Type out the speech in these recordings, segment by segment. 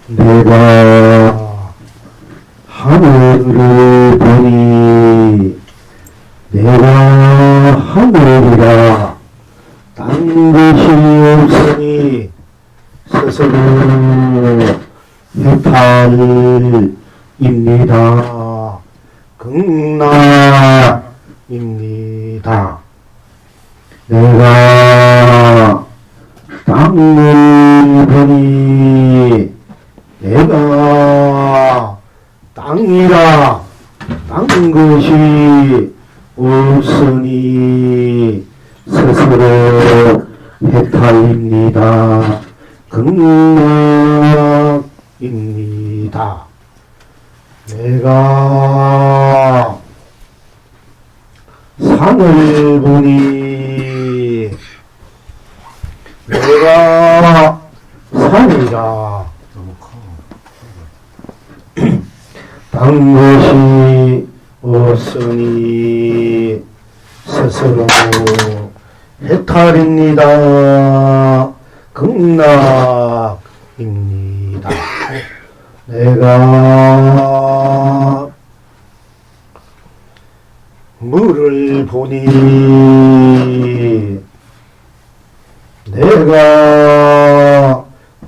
내가 하늘을 보니 내가 하늘이라 딴 것이 없으니 스스로 해탈입니다. 극락입니다. 내가 땅을 보니 내가 땅이라 딴 것이 없으니 스스로 해탈입니다. 극락입니다. 내가 산을 보니 내가 산이라 딴 것이 없으니 스스로 해탈입니다. 극락입니다. 내가 물을 보니 내가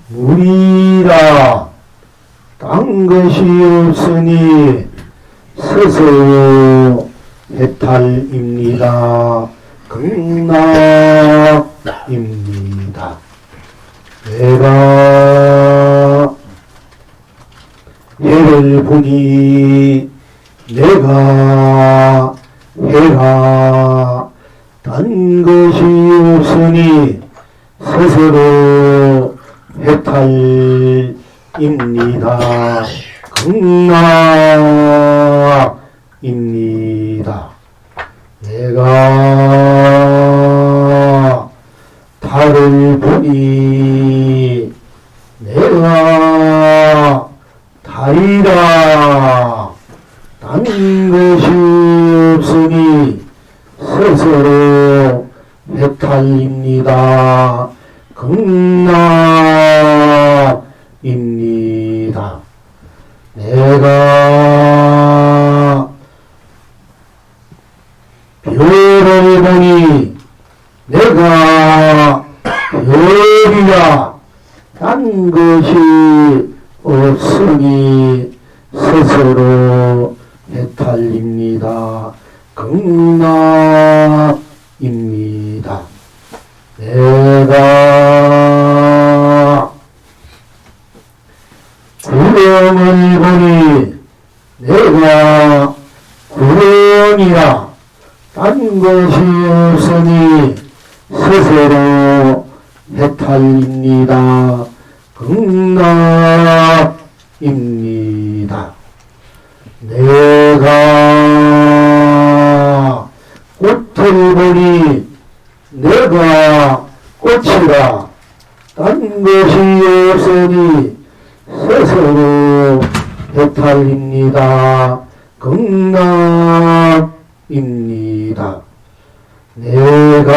물이라 딴 것이 없으니 스스로 해탈입니다. 극락입니다. 내가 해를 보니 내가 해가 딴 것이 없으니 스스로 해탈입니다. 극락입니다. 내가 달을 보니 내가 달이라 딴 것이 없으니 스스로 해탈입니다. 극락입니다. 내가 별을 보니 내가 별이라 딴 것이 없으니 스스로 해탈입니다. 극락입니다. 내가 구름을 보니 내가 구름이라 딴 것이 없으니 스스로 해탈입니다. 극락입니다. 내가 꽃을 보니 내가 꽃이라 딴 것이 없으니 스스로 해탈입니다. 극락입니다. 내가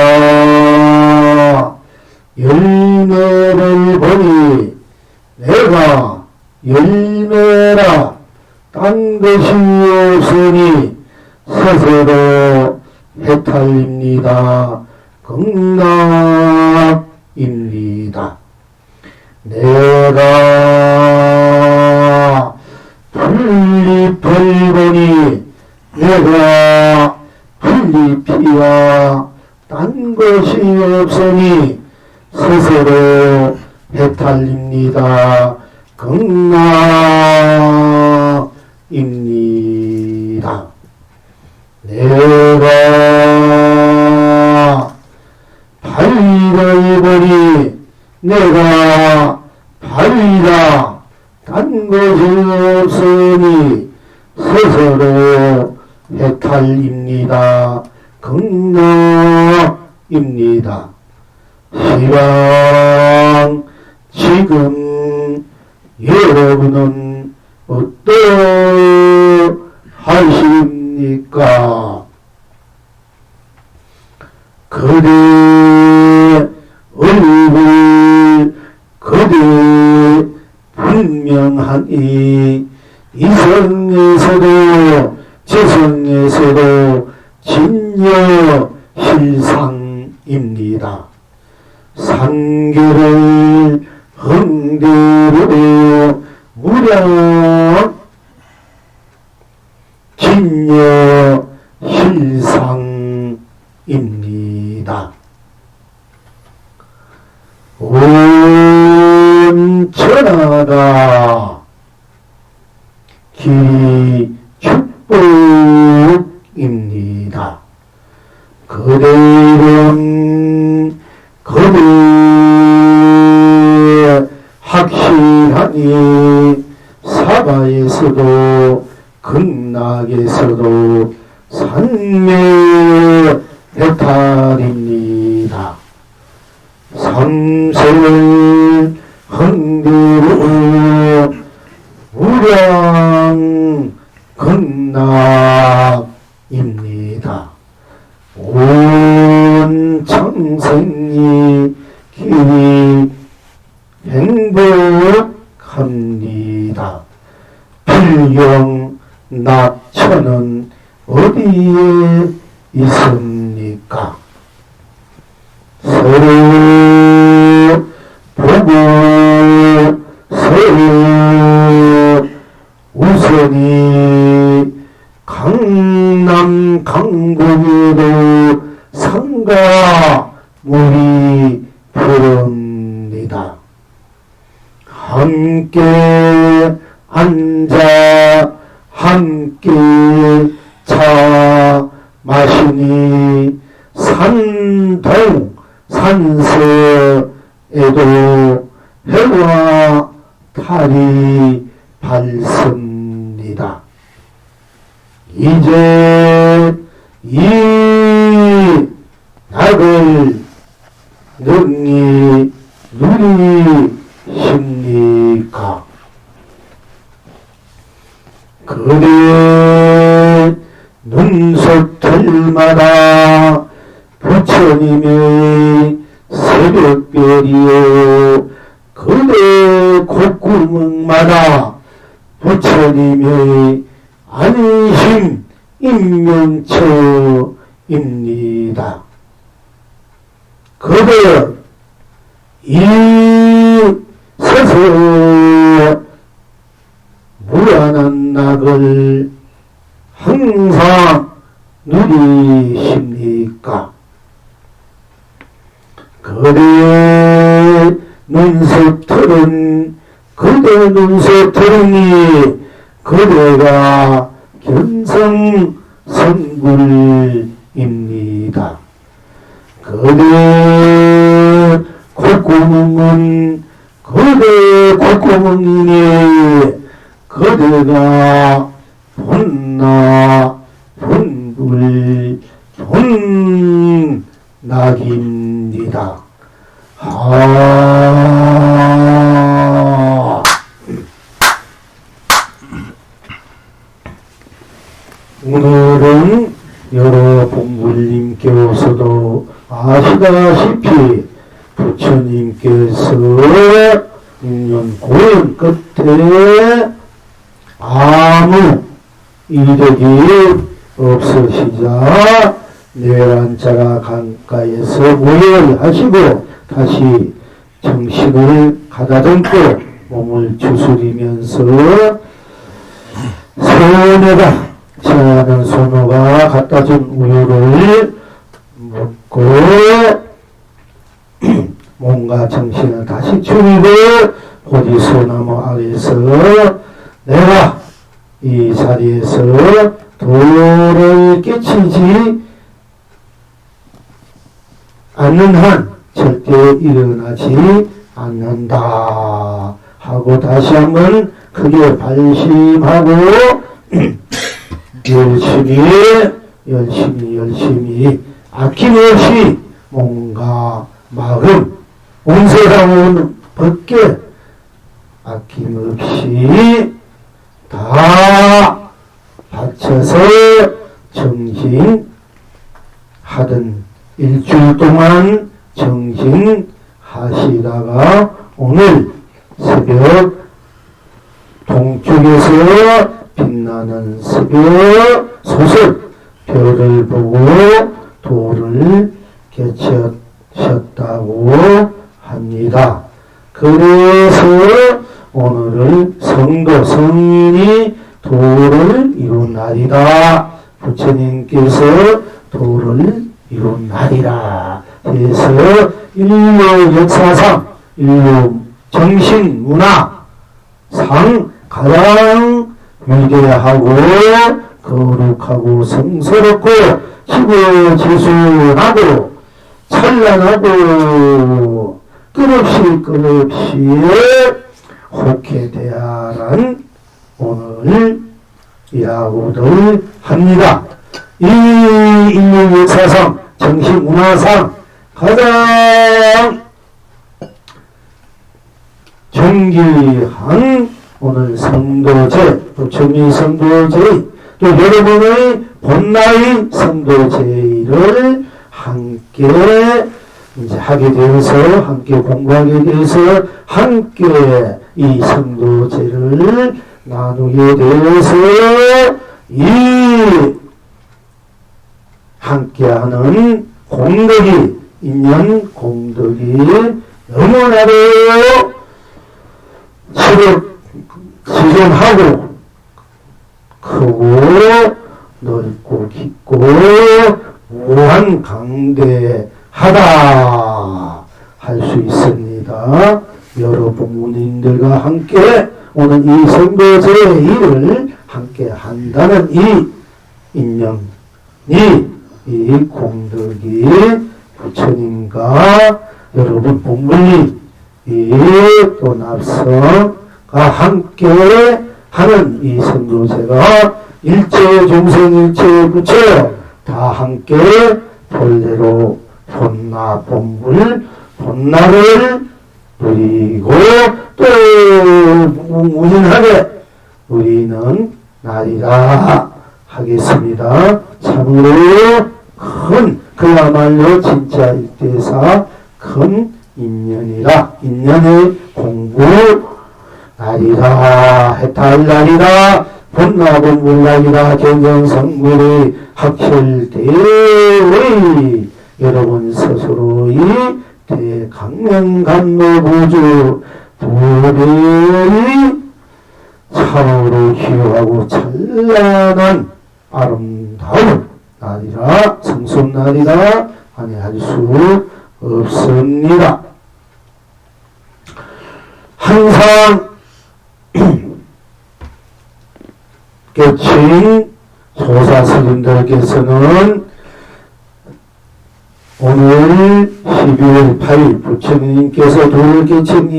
열매를 보니 내가 열매라 딴 것이 없으니 스스로 해탈입니다. 극락입니다. 내가 풀잎을 보니 내가 풀잎이야 딴 것이 없으니 스스로 해탈입니다. 극락입니다. 내가 바위를 보니 내가 바위라 딴 것이 없으니 스스로 해탈입니다. 극락입니다. 시방 지금 여러분은 어떠하십니까? 그대 얼굴 그대 분명 분명하니 이성에서도 지성에서도 진여 실상입니다. 상계를 흥대로 무량 진여 실상입니다. 온 천하가 길이 축복입니다. 그대는 그대 확실하니 사바에서도 극락에서도 산매해탈입니다. 삼세를 흥대로 무량 극락입니다. 온 청생이 길이 행복합니다. 필경 낙천은 어디에 있습니까? 서로 보고 서로 우선이 강남 강북에도 상가 물이 부릅니다. 함께 앉아 함께 차 마시니 산동 산서에도 해와 달이 밝습니다. 이제 이 낙을 능히 누리십니까? 그대 눈썹들마다 부처님의 새벽별이요 그대 콧구멍마다 부처님의 안심 인명처입니다. 그대 이 서서 무한한 낙을 항상 누리십니까? 그대의 눈썹털은 그대 눈썹털이니 그대가 견성성불입니다. 그대 콧구멍은 그대 콧구멍이니 그대가 본나 본불 본낙입니다. 오늘은 여러 본불님께서도 아시다시피 부처님께서 6년 고연 끝에 아무 이력이 없으시자 내란자가 강가에서 모혈하시고 다시 정신을 가다듬고 몸을 추스리면서 소녀가 제하는 소녀가 갖다준 우유를 먹고 몸과 정신을 다시 추리고 보디 소나무 아래서 내가 이 자리에서 도를 끼치지 않는 한 절대 일어나지 않는다 하고 다시 한번 크게 발심하고 열심히 아낌없이 몸과 마음 온 세상은 벗게 아낌없이 다 바쳐서 정진하던 일주일 동안 정진하시다가 오늘 새벽 하늘에서 빛나는 새벽 소설 별을 보고 도를 깨쳤다고 합니다. 그래서 오늘은 성도 성인이 도를 이룬 날이다. 부처님께서 도를 이룬 날이라 해서 인류 역사상 인류 정신문화상 가장 위대하고 거룩하고 성스럽고 지고지순하고 찬란하고 끝없이 호쾌대하란 오늘이라고들 합니다. 이 인류 역사상 정신문화상 가장 정기한 오늘 성도제, 부처님 성도제, 또 여러분의 본나의 성도제를 함께 이제 하게 되어서, 함께 공부하게 되어서, 함께 이 성도제를 나누게 되어서, 이 함께하는 공덕이, 인연 공덕이 너무나도 지존하고 크고 넓고 깊고 무한 강대하다 할 수 있습니다. 여러 부모님들과 함께 오늘 이 성도제의 일을 함께 한다는 이 인연이, 이 공덕이 부처님과 여러분 부모님 또 납성과 함께 하는 이 성도제가 일체 중생 일체 부처 다 함께 본래로 본나를 누리고 또 무진하게 누리는 날이라 하겠습니다. 참으로 큰, 그야말로 진짜 일대사 큰 인연의 공부 날이라, 해탈 날이라, 본나본불 날이라, 견정성불이 확실대의 여러분 스스로의 대강명간노부주 부별이 참으로 귀하고 찬란한 아름다운 날이라, 성수날이라 아니할 수 없습니다. 항상 깨친 조사스님들께서는 오늘 12월 8일 부처님께서 도를 깨친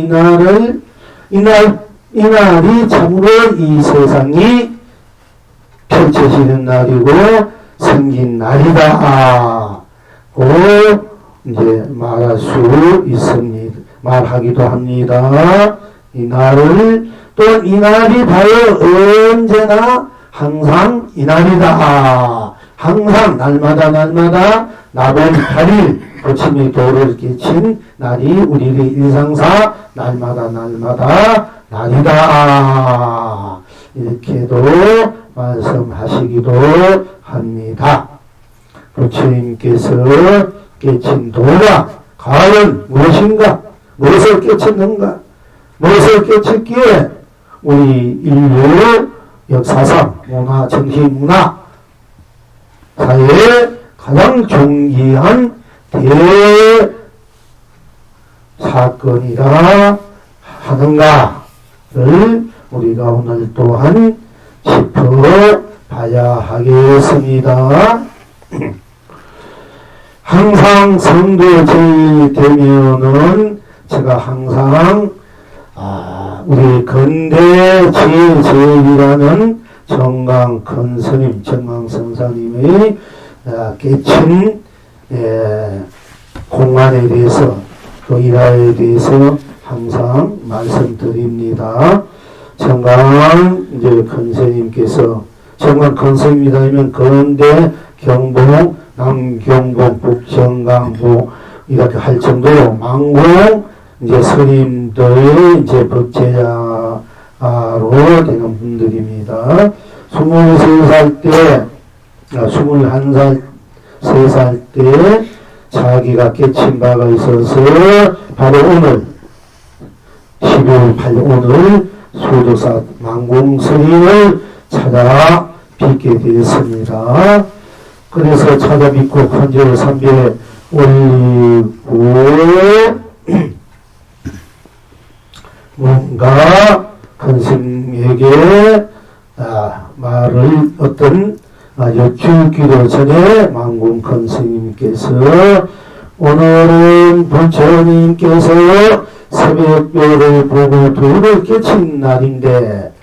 이날이 참으로 이 세상이 펼쳐지는 날이고 생긴 날이다. 고 이제 말할 수 있습니다. 말하기도 합니다. 이 날을 또 이 날이 바로 언제나 항상 이 날이다. 항상 날마다 나번 8일 부처님이 도를 깨친 날이 우리의 일상사 날마다 날이다. 이렇게도 말씀하시기도 합니다. 부처님께서 깨친 도가 과연 무엇인가? 무엇을 깨쳤는가? 무엇을 깨쳤기에 우리 인류 역사상 정신문화 사회에 가장 존귀한 대사건이라 하는가를 우리가 오늘 또한 짚어봐야 하겠습니다. 항상 성도제일 되면은 제가 항상 우리 근대 제일이라는 정강 큰 스님, 정강 선사님의 깨친 공안에 대해서 또 일화에 대해서 항상 말씀드립니다. 정강 이제 큰 스님께서 정강 큰 스님이라면 근대 경복 남경복 북정강부 이렇게 할 정도로 망공 이제 스님들의 이제 법제자 아로 되는 분들입니다. 23살 때, 21살, 3살 때 자기가 깨친 바가 있어서 바로 오늘 12월 8일 오늘 소조사 망공스님을 찾아 뵙게 되었습니다. 그래서 찾아 뵙고 헌제를 삼배 올리고 뭔가 큰스님에게 말을 어떤 여쭈기도 전에 망공 큰스님께서 오늘은 부처님께서 새벽별을 보고 둘을 깨친 날인데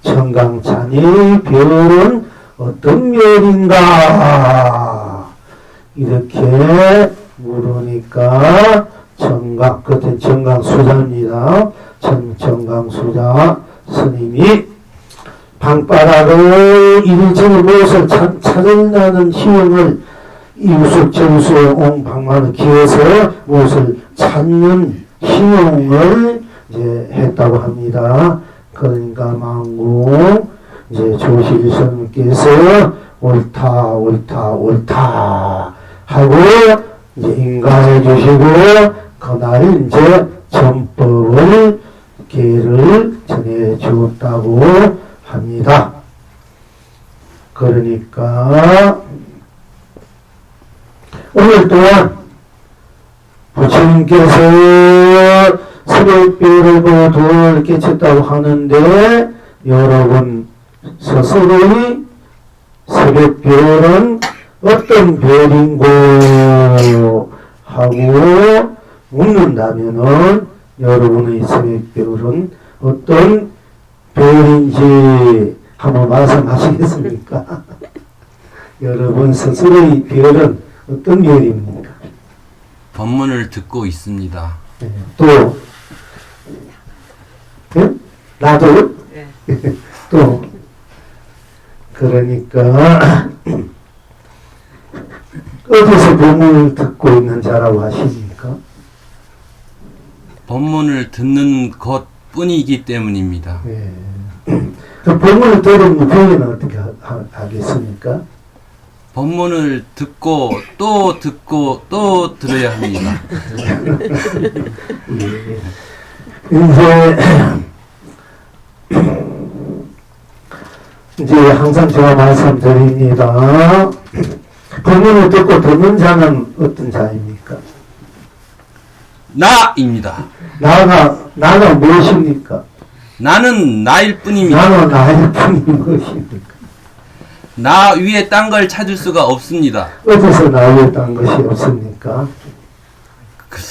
청강찬의 별은 어떤 별인가 이렇게 물으니까 그때 청강수자입니다. 청강수자 스님이 방바닥을 이리저리 모여서 찾으려는 희망을 이우숙정수의 옹방만을 기해서 무엇을 찾는 희용을 이제 했다고 합니다. 그러니까 망공 이제 조실스님께서 옳다 하고 이제 인가해 주시고 그날 이제 전법을 계를 전해 주었다고 합니다. 그러니까 오늘 또한 부처님께서 새벽별을 보고 돌을 깨쳤다고 하는데 여러분 스스로의 새벽별은 어떤 별인고 하고 묻는다면은 여러분의 새벽별은 어떤 별인지 한번 말씀하시겠습니까? 여러분 스스로의 별은 어떤 별입니까? 법문을 듣고 있습니다. 네. 또 네? 나도 네. 또 그러니까 어디서 법문을 듣고 있는 자라고 하십니까? 법문을 듣는 것뿐이기 때문입니다. 네. 그 법문을 들으면 병에는 어떻게 하겠습니까? 법문을 듣고 또 들어야 합니다. 이제 항상 제가 말씀드립니다. 법문을 듣고 듣는 자는 어떤 자입니까? 나입니다. 나가 무엇입니까? 나는 나일 뿐입니다. 나는 나일 뿐이 무엇입니까? 나 위에 딴 걸 찾을 수가 없습니다. 어디서 나 위에 딴 것이 없습니까?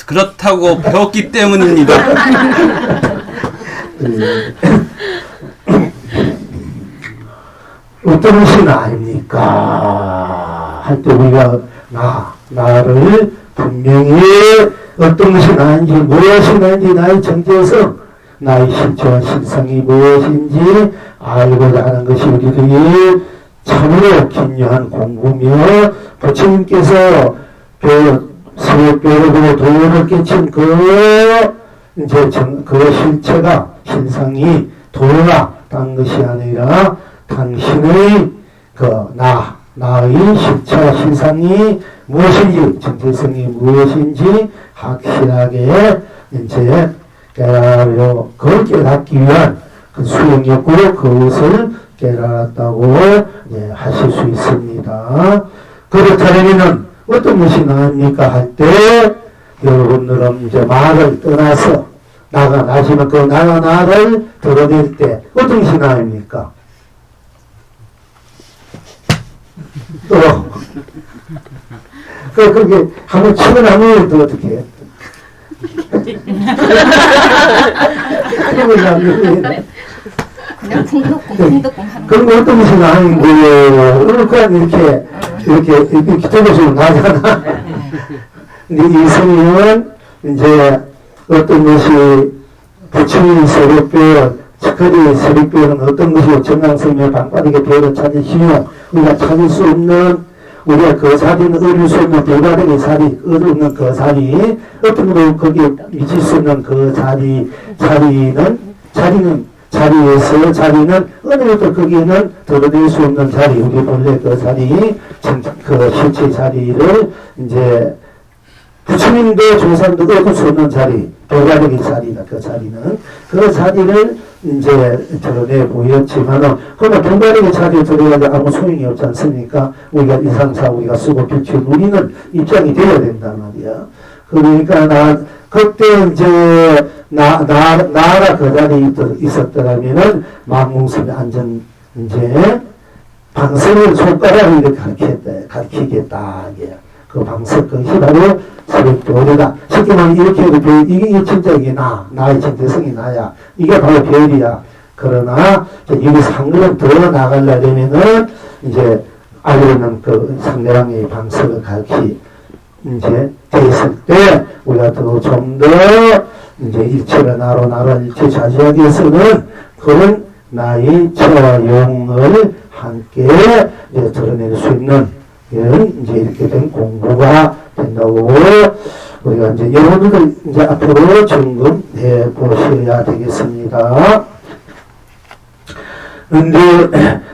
그렇다고 배웠기 때문입니다. 어떤 것이 나입니까? 할 때 우리가 나를 분명히 어떤 것이 나인지 무엇이 나인지 나의 정체에서 나의 실체와 실상이 무엇인지 알고자 하는 것이 우리들이 참으로 긴요한 공부며 부처님께서 새벽별을 도를 깨친 그 실체가 실상이 도가 딴 것이 아니라 당신의 나의 실체와 실상이 무엇인지 정체성이 무엇인지 확실하게 이제 그걸 깨닫기 위한 그 수행력으로 그것을 깨달았다고 하실 수 있습니다. 그렇다면 어떤 것이 나입니까 할 때 여러분들은 이제 말을 떠나서 나지만 그 나를 들어댈 때 어떤 것이 나입니까? 또 그게 한번 치고 나면 또 어떻게 해? 그냥 풍덕궁 하는 그런 거 어떤 것이 나는 거예요. 그러니까 이렇게 기도에서 나잖아. 근데 이 스님은 이제 어떤 것이 부처님 새벽별, 측허리 새벽별은 어떤 것이고 정강스님의 방바닥에 별을 찾으시며 우리가 찾을 수 없는 우리가 그 자리는 얻을 수 없는 별바닥의 자리, 얻을 없는 그 자리, 어떤 것으로 거기에 미칠 수 없는 그 자리는 자리에서 자리는 어느것도 거기에는 드러낼 수 없는 자리, 우리 본래 그 자리, 그 실체 자리를 이제 부처님도 조상도 얻을 수 없는 자리, 도가적인 자리다. 그 자리는 그 자리를 이제 드러내 보였지만은 그러나 도가적인 자리에 들어가도 아무 소용이 없지 않습니까? 우리가 이상사 우리가 쓰고 빛을 누리는 입장이 되어야 된단 말이야. 그러니까 그때 이제 나가 그 자리에 있었더라면은 망공섭의 안전 이제 방석을 손가락으로 이렇게 가르치겠다. 그 방석 그것이 바로 새벽별이다. 쉽게 말하면 이렇게 해도 별, 이게 진짜 이게 나의 정체성이 나야. 이게 바로 별이야. 그러나 여기서 한 걸음 더 나가려면은 이제 알려는 그 상대방의 방석을 가르치 이제 됐을 때 우리가 더 좀 더 이제 일체를 나로 일체 자지하기 위해서는 그런 나의 체와 영을 함께 이제 드러낼 수 있는 이런 이제 이렇게 된 공부가 된다고 우리가 이제 여러분들 이제 앞으로 점검해 보셔야 되겠습니다. 근데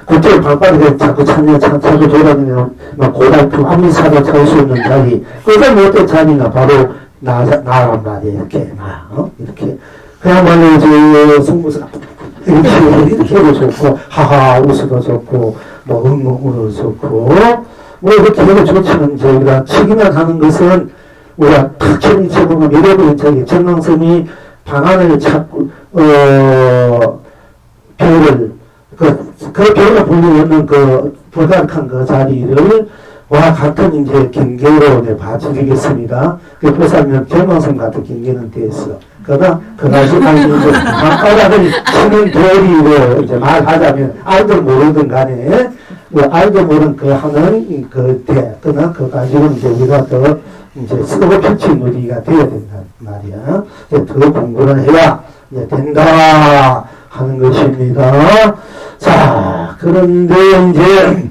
그때 발빠르게 자꾸 찾고 돌아다니면 막 고달픔 아무리 사도 찾을 수 없는 자리 그게 어떤 자리나 바로 나란 말이에요. 이렇게 이렇게 그야말로 이제 승부사 이렇게 해도 좋고 하하 웃어도 좋고 뭐 울어도 좋고 뭐 이렇게 해도 좋지만 저희가 치기만 하는 것은 우리가 탁 쳐보면 여러분 저기 정강선이 방안을 찾고 별을 그 별을 보려는 그 부닥한 그 자리를 와 같은 이제 경계로 봐주겠습니다. 그 보살면 정강선 같은 경계는 됐어. 그러나 그다지 아니면 이제 방바닥을 치는 별이고 이제 말하자면 알든 모르든 간에 뭐 알도 모르는 그 하는 그 대, 그러나 그 가지고 이제 우리가 더 이제 쓰고 펼친 우리가 되어야 된단 말이야. 이제 더 공부를 해야 이제 된다 하는 것입니다. 자, 그런데 이제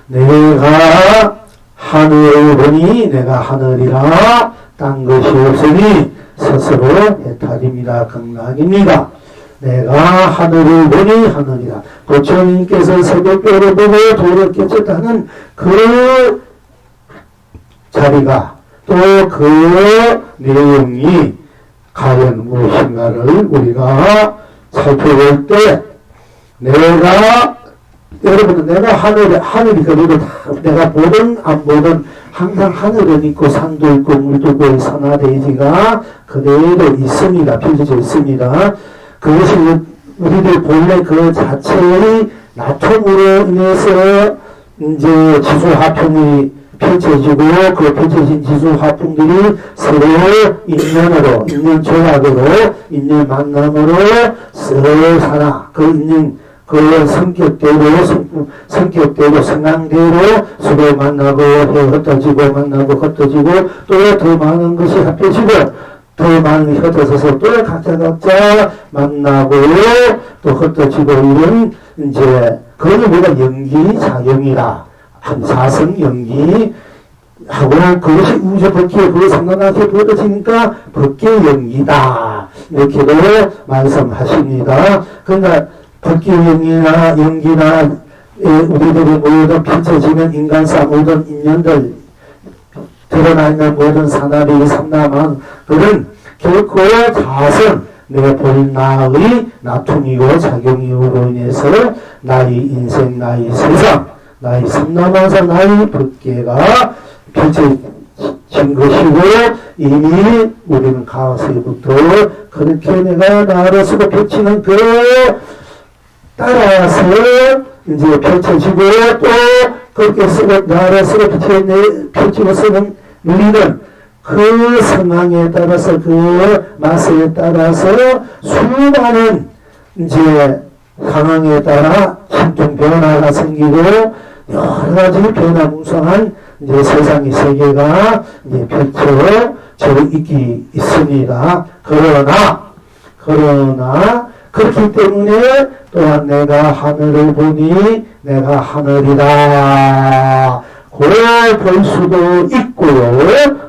내가 하늘을 보니 내가 하늘이라 딴 것이 없으니 스스로 해탈입니다. 극락입니다. 내가 하늘을 보니 하늘이라. 부처님께서 새벽별을 보고 도를 깨쳤다는 그 자리가 또 그 내용이 과연 무엇인가를 우리가 살펴볼 때 여러분은 내가 하늘이 그리고 다 내가 보든 안 보든 항상 하늘은 있고 산도 있고 물도 있고 산하대지가 그대로 있습니다. 펼쳐져 있습니다. 그것이 우리들 본래 그 자체의 나통으로 인해서 이제 지수화풍이 펼쳐지고 그 펼쳐진 지수화풍들이 서로 인연으로, 인연 조각으로, 인연 만남으로 서로 살아. 그 인연, 그 성격대로, 성향대로 서로 만나고 흩어지고 만나고 흩어지고 또 더 많은 것이 합해지고 더 많이 흩어져서 또 각자 만나고 또 흩어지고 이런 이제 그걸 우리가 연기작용이라 한 사성 연기 하고 그것이 우주 법기에 그 상관하게 벌어지니까 법기 연기다 이렇게도 말씀하십니다. 그러니까 법기 연기나 우리들이 모든 펼쳐지는 인간사 모든 인연들 드러나 있는 모든 사나리 삼남한들은 결코 다선 내 본나의 나통이고 작용이로 인해서 나의 인생, 나의 세상, 나의 삼남한사, 나의 법계가 펼쳐진 것이고 이미 우리는 가서부터 그렇게 내가 나를 쓰고 펼치는 그 따라서 이제 펼쳐지고 또 그렇게 쓰고 나를 쓰고 펼치고 쓰는 우리는 그 상황에 따라서 그 맛에 따라서 수많은 이제 상황에 따라 신통 변화가 생기고 여러 가지 변화무쌍한 이제 세상의 세계가 이제 펼쳐져 있습니다. 그러나 그렇기 때문에 또한 내가 하늘을 보니 내가 하늘이다. 볼 수도 있고요.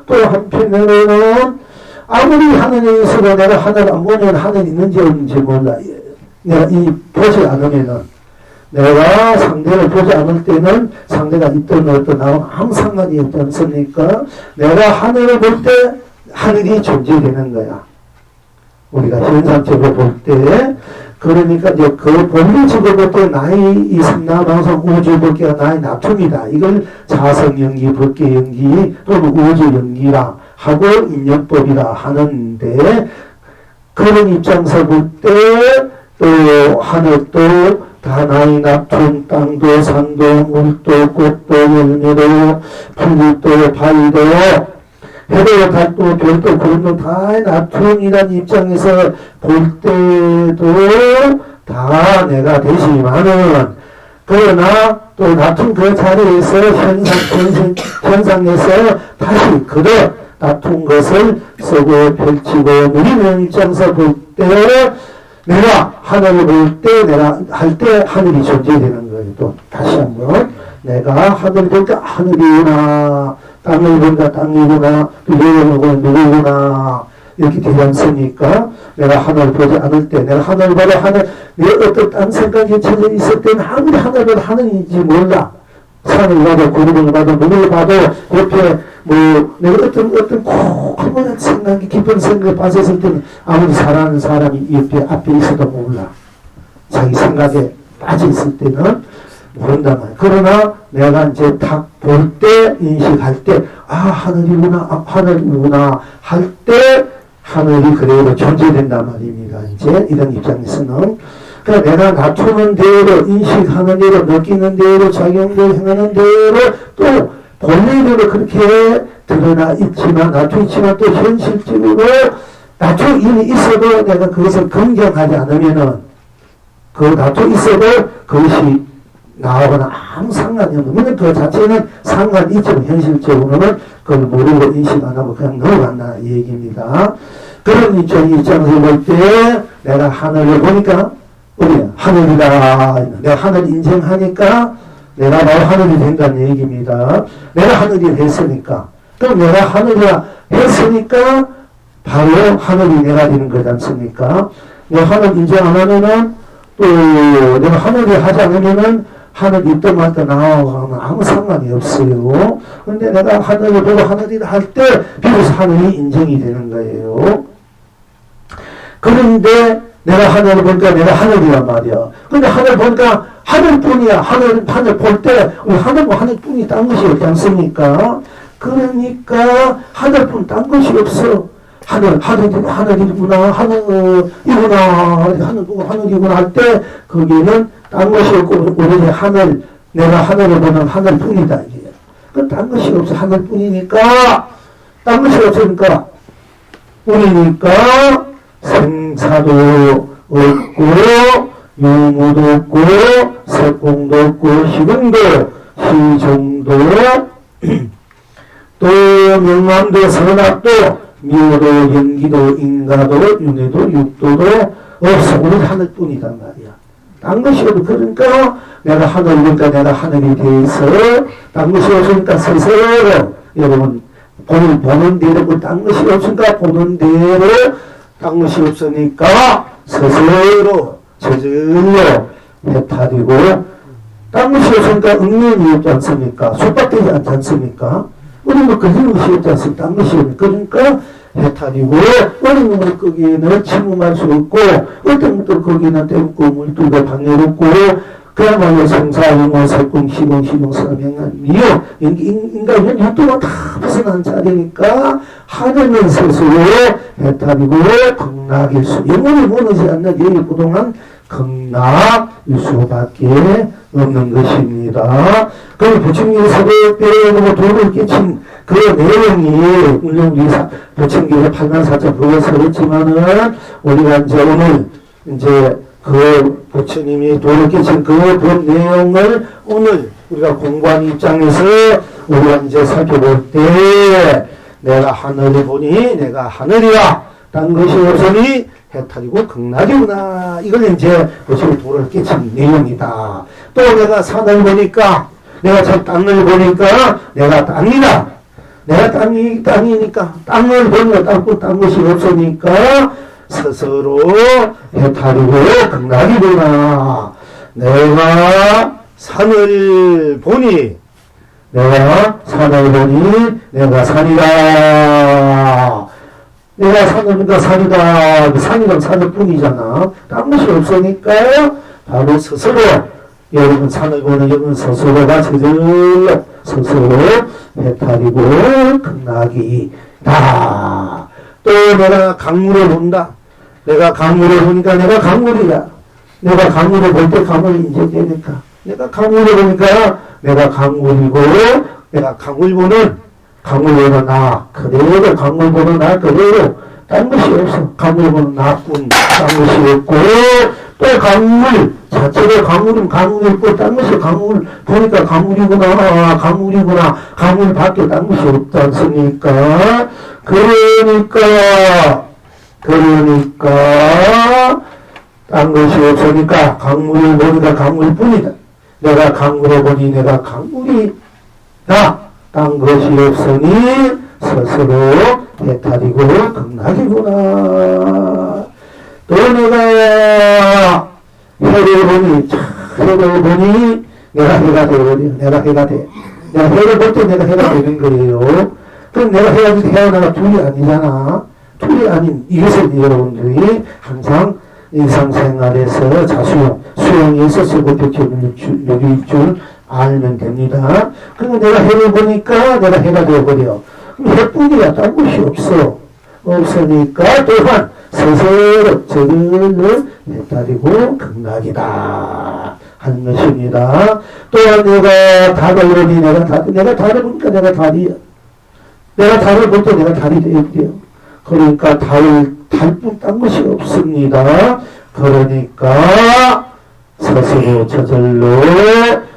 또 한편으로는 아무리 하늘에 있어도 내가 하늘 안 보면 하늘이 있는지 없는지 몰라. 내가 보지 않으면은, 내가 상대를 보지 않을 때는 상대가 있든 없든 나하고 아무 상관이 없지 않습니까? 내가 하늘을 볼 때 하늘이 존재되는 거야. 우리가 현상적으로 볼 때. 그러니까 이제 그 본질적으로 볼 때 나의 이 삼라방성 우주법계가 나의 나툼이다. 이걸 자성연기, 법계연기 또는 우주연기라 하고 인연법이라 하는데, 그런 입장에서 볼 때 또 하늘도 다 나의 나툼, 땅도 산도 물도 꽃도 열매도 풀도 바위도 해도 달도 별도 구름도 다 나툼이라는 입장에서 볼 때도 다 내가 되지만은, 그러나 또 나툼 그 자리에서 현상에서 다시 그대 나툰 것을 쓰고 펼치고 누리는 입장에서 볼 때 내가 하늘을 볼 때 내가 할 때 하늘이 존재되는 거예요. 또 다시 한번 내가 하늘을 볼 때 하늘이구나, 땅을 보니까 땅이구나, 또 여름을 보면 누구구나 이렇게 되지 않습니까? 내가 하늘을 보지 않을 때, 내가 하늘을 보고 내 어떤 딴 생각이 쳐져 있을 때는 아무리 하늘을 봐도 하늘인지 몰라. 산을 봐도 구름을 봐도 눈을 봐도 옆에 내가 어떤 고그런 생각이 깊은 생각을 빠졌을 때는 아무리 사랑하는 사람이 옆에 앞에 있어도 몰라. 자기 생각에 빠져 있을 때는 모른단 말이야. 그러나 내가 이제 딱 볼 때, 인식할 때, 하늘이구나, 하늘이구나 할 때 하늘이 그대로 존재된단 말입니다. 이제 이런 입장에서는. 그러니까 내가 나투는 대로, 인식하는 대로, 느끼는 대로, 작용대로, 행하는 대로 또 본래대로 그렇게 드러나 있지만, 나투 있지만 또 현실적으로 나투 이미 있어도 내가 그것을 긍정하지 않으면은 그 나투 있어도 그것이 나하고는 아무 상관이 없는, 물론 그 자체는 상관이 있지만 현실적으로는 그걸 모르고 인식 안 하고 그냥 넘어간다 이 얘기입니다. 그런 입장에서 볼 때 내가 하늘을 보니까 하늘이다. 내가 하늘 인정하니까 내가 바로 하늘이 된다는 얘기입니다. 내가 하늘이 됐으니까. 그럼 내가 하늘이라 했으니까 바로 하늘이 내가 되는 거지 않습니까? 내가 하늘 인정 안 하면은 또 내가 하늘이 하지 않으면은 하늘이 있던 말도 나하고는 아무 상관이 없어요. 근데 내가 하늘을 보고 하늘이라 할 때 비로소 하늘이 인정이 되는 거예요. 그런데 내가 하늘을 보니까 내가 하늘이란 말이야. 근데 하늘 보니까 하늘뿐이야. 하늘 볼 때 하늘뿐이 딴 것이 없지 않습니까? 그러니까 하늘뿐 딴 것이 없어. 하늘이구나, 하늘이구나 할 때 거기는 딴 것이 없고 오로지 내가 하늘을 보는 하늘뿐이다. 이게. 그 딴 것이 없어. 하늘뿐이니까 딴 것이 없으니까 뿐이니까 생사도 없고 유무도 없고 색공도 없고 시공도 시종도 또 명암도 선악도 미호도 연기도 인가도 윤회도 육도도 없어. 오늘 하늘뿐이단 말이야. 딴 것이 없고 그러니까 내가 하늘이니까 내가 하늘이 돼서 딴 것이 없으니까 스스로 여러분 보는 대로 딴 것이 없으니까 보는 대로 딴 것이 없으니까 스스로 저절로 해탈이고 딴 것이 없으니까 응면이 없지 않습니까? 속박되지 않지 않습니까? 우리 그런 것이 없지 않습니까? 딴 것이 없으니까 그러니까 해탈이고 어린 놈을 거기에는 침묵할 수 없고 어떤 것들 거기에는 때묻고 물들고 방해롭고 그야말로 성사유모 살궁 시공 사명한 미요 인간 육도가 다 벗어난 자리니까 하늘은 스스로 해탈이고 극락일 수 영원히 무너지지 않는 여기 그동안 극락일 수밖에 없는 것입니다. 그 부처님께서도 때려보고 도를 끼친 그 내용이 물론 우리 부처님께서 84자 불어서 그렇지만은 우리가 이제 오늘 이제 그 부처님이 도를 끼친 그 내용을 오늘 우리가 공부한 입장에서 우리가 이제 살펴볼 때 내가 하늘을 보니 내가 하늘이야 딴 것이 없으니 해탈이고 극락이구나. 이걸 이제 부처님이 도를 끼친 내용이다. 또 내가 산을 보니까 내가 저 땅을 보니까 내가 땅이다. 내가 땅이니까 땅을 보니까 딴 것이 없으니까 스스로 해탈이고 극락이구나. 내가 산을 보니 내가 산이다. 내가 산이니까 산이다. 산이랑 산일 뿐이잖아. 딴 것이 없으니까 바로 스스로 여러분 산을 보는 여러분 스스로가 저절로 스스로 해탈이고 극락이다. 또 내가 강물을 본다. 내가 강물을 보니까 내가 강물이야. 내가 강물을 볼 때 강물이 인정되니까 내가 강물을 보니까 내가 강물이고 내가 강물 보는 나 그대로 강물 보는 나 그대로 딴 것이 없어. 강물 보는 나뿐 딴 것이 없고 또 강물 자체로 강물은 강물이고 딴 것이 강물 보니까 강물이구나. 강물밖에 딴 것이 없지 않습니까? 그러니까 딴 것이 없으니까 강물을 보니까 강물뿐이다. 내가 강물을 보니 내가 강물이다. 딴 것이 없으니 스스로 해탈이고 극락이구나. 또 내가 해를 보니 내가 해가 되어버려. 내가 해가 돼. 내가 해를 볼 때 내가 해가 되는 거예요. 그럼 내가 해가 둘이 아니잖아. 둘이 아닌 이것을 여러분들이 항상 일상생활에서 수용에 있어서 고백해줄 줄 알면 됩니다. 그리고 내가 해를 보니까 내가 해가 되어버려. 그럼 해뿐이야. 딴 것이 없으니까 또한 스스로 저절로 해탈이고 극락이다 하는 것입니다. 또한 내가 달을 보니 내가 달을 보니까 내가 달이야. 내가 달을 볼 때 내가 달이 되어버려. 그러니까 달뿐 딴 것이 없습니다. 그러니까 스스로 저절로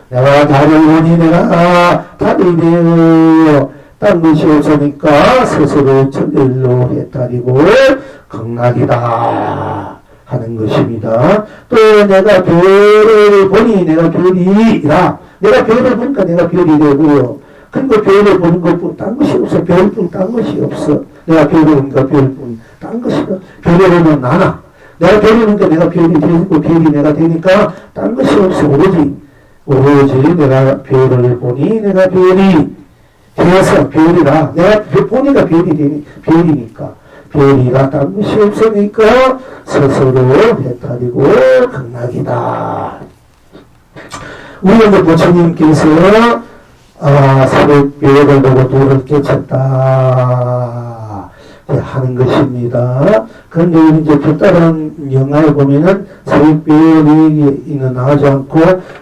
내가 달을 보니 내가 달이 되어 딴 것이 없으니까 스스로 저절로 해탈이고 극락이다 하는 것입니다. 또 내가 별을 보니 내가 별이라. 내가 별을 보니까 내가 별이 되고요. 그리고 별을 보는 것뿐 딴 것이 없어. 별뿐 딴 것이 없어. 내가 별을 보니까 별뿐 딴 것이 없어. 별을 보면 나나. 내가 별을 보니까 내가 별이 되고 별이 내가 되니까 딴 것이 없어. 오로지 내가 별을 보니 내가 별이 되어서 별이라. 내가 보니까 별이니까. 별이라 딴 것이 없으니까 스스로 해탈이고 극락이다. 우리 부처님께서 새벽별을 보고 도를 깨쳤다 하는 것입니다. 그런데 이제 또 다른 영화에 보면은 새벽별이 나오지 않고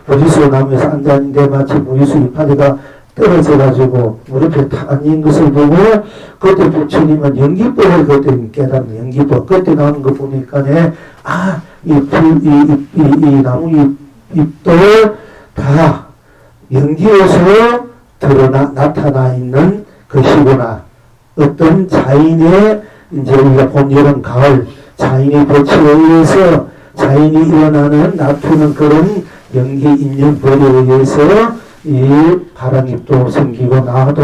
무리수 나무에서 앉았는데 마치 무리수 이파리가 떨어져가지고 무릎에 탁 앉은 것을 보고 그때 부처님은 연기법을 그때 깨닫는 연기법 그때 나오는 거 보니까 이 나무 잎도 다 연기에서 나타나 있는 것이구나. 어떤 자인의 이제 우리가 봄, 여름, 가을 자인의 법칙에 의해서 자인이 일어나는 나타나는 그런 연기 인연법에 의해서 이 가랑잎도 생기고 나도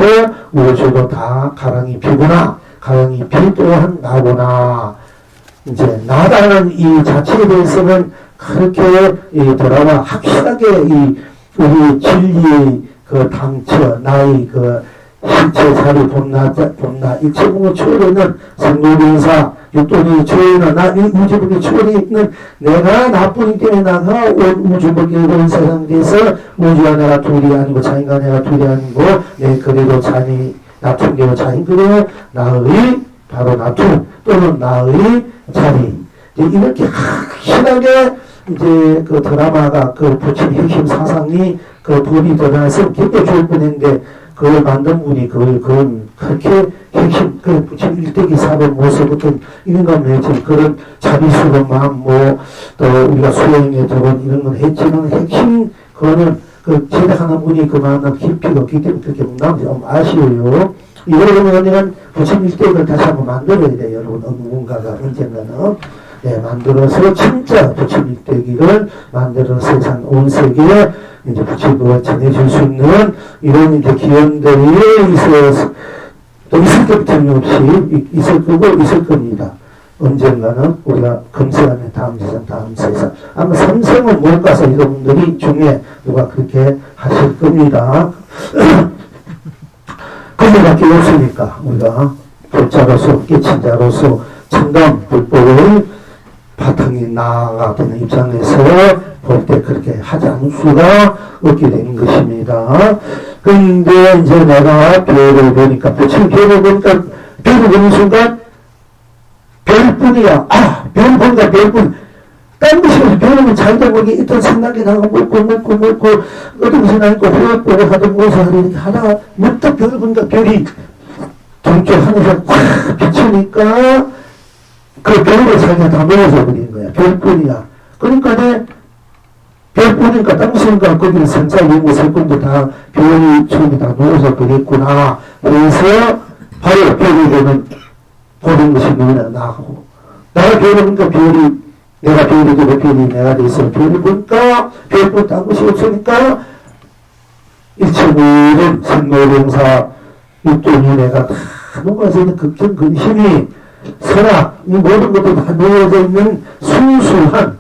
우주도 다 가랑이 피구나. 가랑이 피 또한 나구나. 이제 나다는 이 자체에 대해서는 그렇게 이 드라마 확실하게 우리 진리의 그 당처, 나의 그 신체, 자리, 본나, 일체공의 초월에는 생로병사, 육돈의 초월에는 우주복의 초월에 있는 내가 나뿐이기 때문에 나가 온 우주복의 온 세상에서 우주가 내가 둘이 아니고 자인과 내가 둘이 아니고 내 그래도 자니 나툼계로 자인 그래요 나의 바로 나툼 또는 나의 자리 이렇게 확실하게 이제 그 드라마가 그 부처님 핵심 사상이 그 법이 드러나서 굉장히 좋을 뻔했는데 그걸 만든 분이 그건 그렇게 핵심 그 부처님 일대기 사법 모습 어떤 이런 거 매진 그런 자비수고 마음 또 우리가 수행에 들어온 이런 건 했지만 핵심 그거는 그 제작하는 분이 그 마음은 깊이가 없기 때문에 그렇게 문담이 좀 아쉬워요. 이걸 보면 부처님 일대기를 다시 한번 만들어야 돼요. 여러분 누군가가 언젠가는 만들어서 진짜 부처님 일대기를 만들어서 세상 온 세계에 이제 부처님을 전해줄 수 있는 이런 이제 기원들이 있어서 또 있을 것 틀림없이 있을 거고 있을 겁니다. 언젠가는 우리가 금세하면 다음 세상, 다음 세상. 아마 삼생은 못 가서 여러분들이 중에 누가 그렇게 하실 겁니다. 그거밖에 없으니까 우리가 불자로서, 깨친자로서 참담 불법을 바탕이 나아가 되는 입장에서 볼 때 그렇게 하지 않을 수가 없게 되는 것입니다. 그런데 이제 내가 별을 보니까, 부처님 별을 보니까, 별을 보는 순간, 별뿐이야. 별 본다, 별뿐. 딴 것이 없어. 별은 자기들 보기 있던 생각이 나고, 먹고, 어떤 것이 나니까, 호흡 하던 무엇을 하는 하다가, 문득 별을 보니까 별이 동쪽 하늘에 꽉 비치니까, 그 별을 자기가 다 먹어서 버린 거야. 별뿐이야. 그러니까 별뿐이니까 땅수니까 거기는 생사, 용무, 세권도 다 별이 처음에 다 먹어서 버렸구나. 그래서 바로 별이 되는 보는 것이 너무나 나하고. 내가 별을 보니까 별이, 내가 별이 되고 별이 내가 돼서 별을 보니까 별뿐 딴 것이 없으니까 일체모든 생로병사 육돈이 내가 다 녹아서 있는 극정 근심이 선악, 이 모든 것도 다 놓여져 있는 순수한,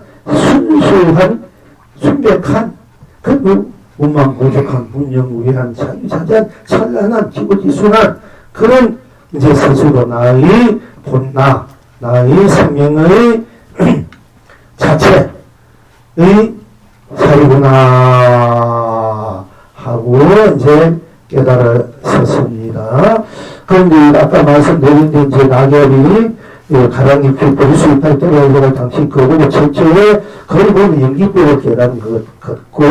순백한, 그 무망무적한, 문영무해한, 자유자재한, 찬란한, 기고지순한 그런 이제 스스로 나의 본나, 나의 생명의 자체의 사이구나 하고 이제 깨달았었습니다. 그런데 아까 말씀드린 데 이제 낙엽이 가랑잎이 볼 수 있다 떨어지고 당시 그거는 첫째에 거기 보면 연기뼈를 깨달은 것 같고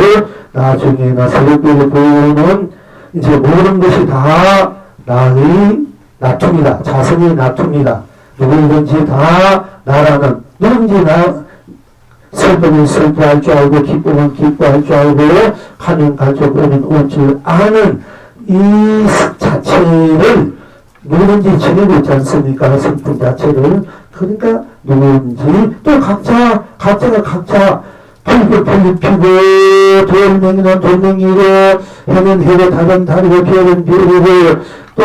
나중에 나 새벽별을 보면 이제 모든 것이 다 나의 나툼이다. 자성의 나툼이다. 누구든지 다 나라는 누구든지 나 슬픔은 슬퍼할 줄 알고 기쁨은 기뻐할 줄 알고 가면 갈줄 오면 올 줄 아는 이 자체를 누구든지 지내고 있지 않습니까? 성품 자체를. 그러니까 누구든지 또 각자가 각자 풀고 피고 돌멩이는 돌멩이고 해는 해고 달은 달이고 별은 별이고 또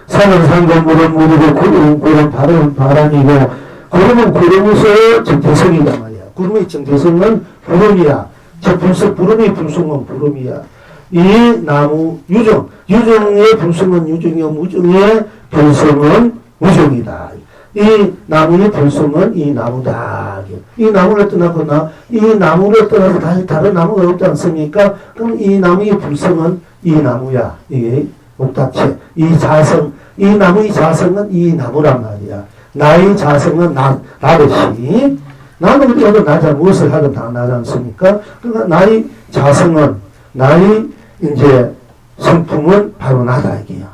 산은 산고 물은 물이고 구름은 구름 바람은 바람이고 구름은 구름에서 정태성이란 말이야. 구름의 정태성은 구름이야. 저 분석 구름의 분성은 구름이야. 이 나무 유정의 분성은 유정이요 무정의 분성은 무정이다. 이 나무의 분성은 이 나무다. 이 나무를 떠나거나 이 나무를 떠나서 다른 나무가 없지 않습니까? 그럼 이 나무의 분성은 이 나무야. 이게 옥답체. 이 자성, 이 나무의 자성은 이 나무란 말이야. 나의 자성은 나듯이 나는 어디 가도 나자 무엇을 하든 다 나지 않습니까? 그러니까 나의 자성은 나의 이제 성품은 바로 나다 이게요.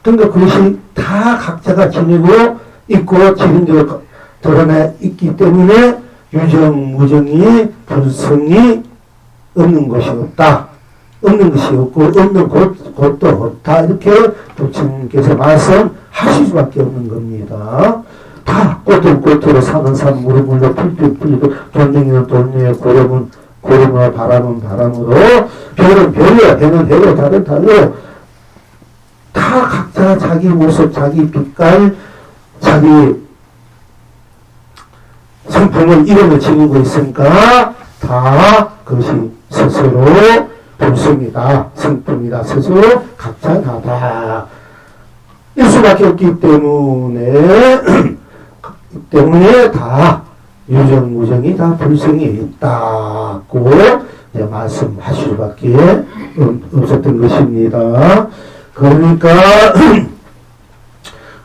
그러니까 그것이 다 각자가 지니고 있고 지금도 드러내 있기 때문에 유정, 무정이 불성이 없는 것이 없다. 없는 것이 없고 없는 곳도 없다. 이렇게 부처님께서 말씀하실 수밖에 없는 겁니다. 다 꽃은 꽃으로 산은 산, 물은 물로 풀빛 풀리고 돌멩이는 돌멩이, 구름은 바람은 바람으로 별은 별이야. 해는 해로 달은 달로 다 각자 자기 모습, 자기 빛깔, 자기 성품을 이름을 지니고 있으니까 다 그것이 스스로 본성이다, 성품이다, 스스로 각자 나다. 일 수밖에 없기 때문에 다 유정, 무정이 다 불성이 있다고 말씀하실 수밖에 없었던 것입니다. 그러니까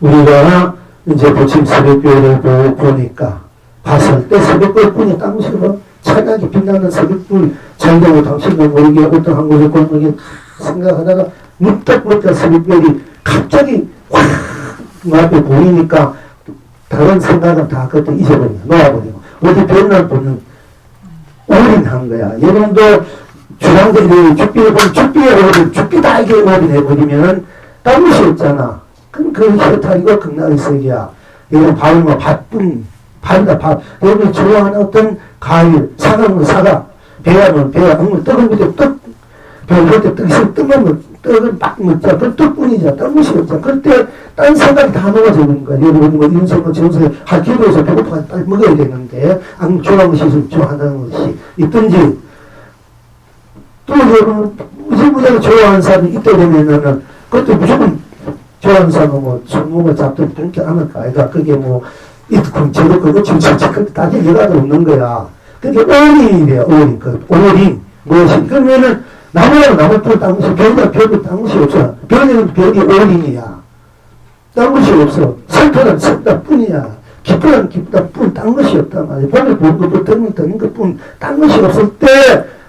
우리가 이제 부처님 새벽별을 보니까 봤을 때 새벽별뿐이 딴 곳이 뭐 찬하게 빛나는 새벽별 자기도 당신도 모르게 어떤 한 곳에 골목에 생각하다가 문득 새벽별이 갑자기 확 눈앞에 보이니까 다른 생각은 다 그때 잊어버리고 놓아버리고 어디 별날 보면 올인한 거야. 여러분도 주량들이 죽비를 보면 죽비다 이게 올인해버리면 딴 것이 없잖아. 그럼 그 혈탈이고 극락의 세계야. 여러분 밥은 뭐 밥이다 밥. 여러분이 좋아하는 어떤 과일, 사과는 사과, 배야는 배야, 떡은 그때 떡, 배울 때 떡 있으면 떡 먹으면 떡을 막 먹자. 그 떡뿐이자. 딴 것이 없자. 그때 딴 생각이 다 녹아지는 거야. 여러분, 뭐, 인생과 전생에 할 기도에서 배고파 빨리 먹어야 되는데, 안 좋아하는 것이 있으면 좋아하는 것이 있든지, 또 여러분, 무지무지하게 좋아하는 사람이 있다 되면은, 그것도 무조건 좋아하는 사람은 뭐, 손목을 잡든 그렇게 않을까. 그러니까 그게 뭐, 이득, 저득, 그거 진짜 그렇게 따질 여가가 없는 거야. 그게 어린이래요, 어린. 그, 어린. 무엇이. 그러면은, 나무랑 나무풀 딴 것이, 별이랑 별이 딴 것이 없어. 별이는 별이 어린이야. 딴 것이 없어. 슬프는 슬프다 뿐이야. 기쁘는 기쁘다 뿐, 딴 것이 없단 말이야. 봄에 본 것도 듣는 것 뿐, 딴 것이 없을 때,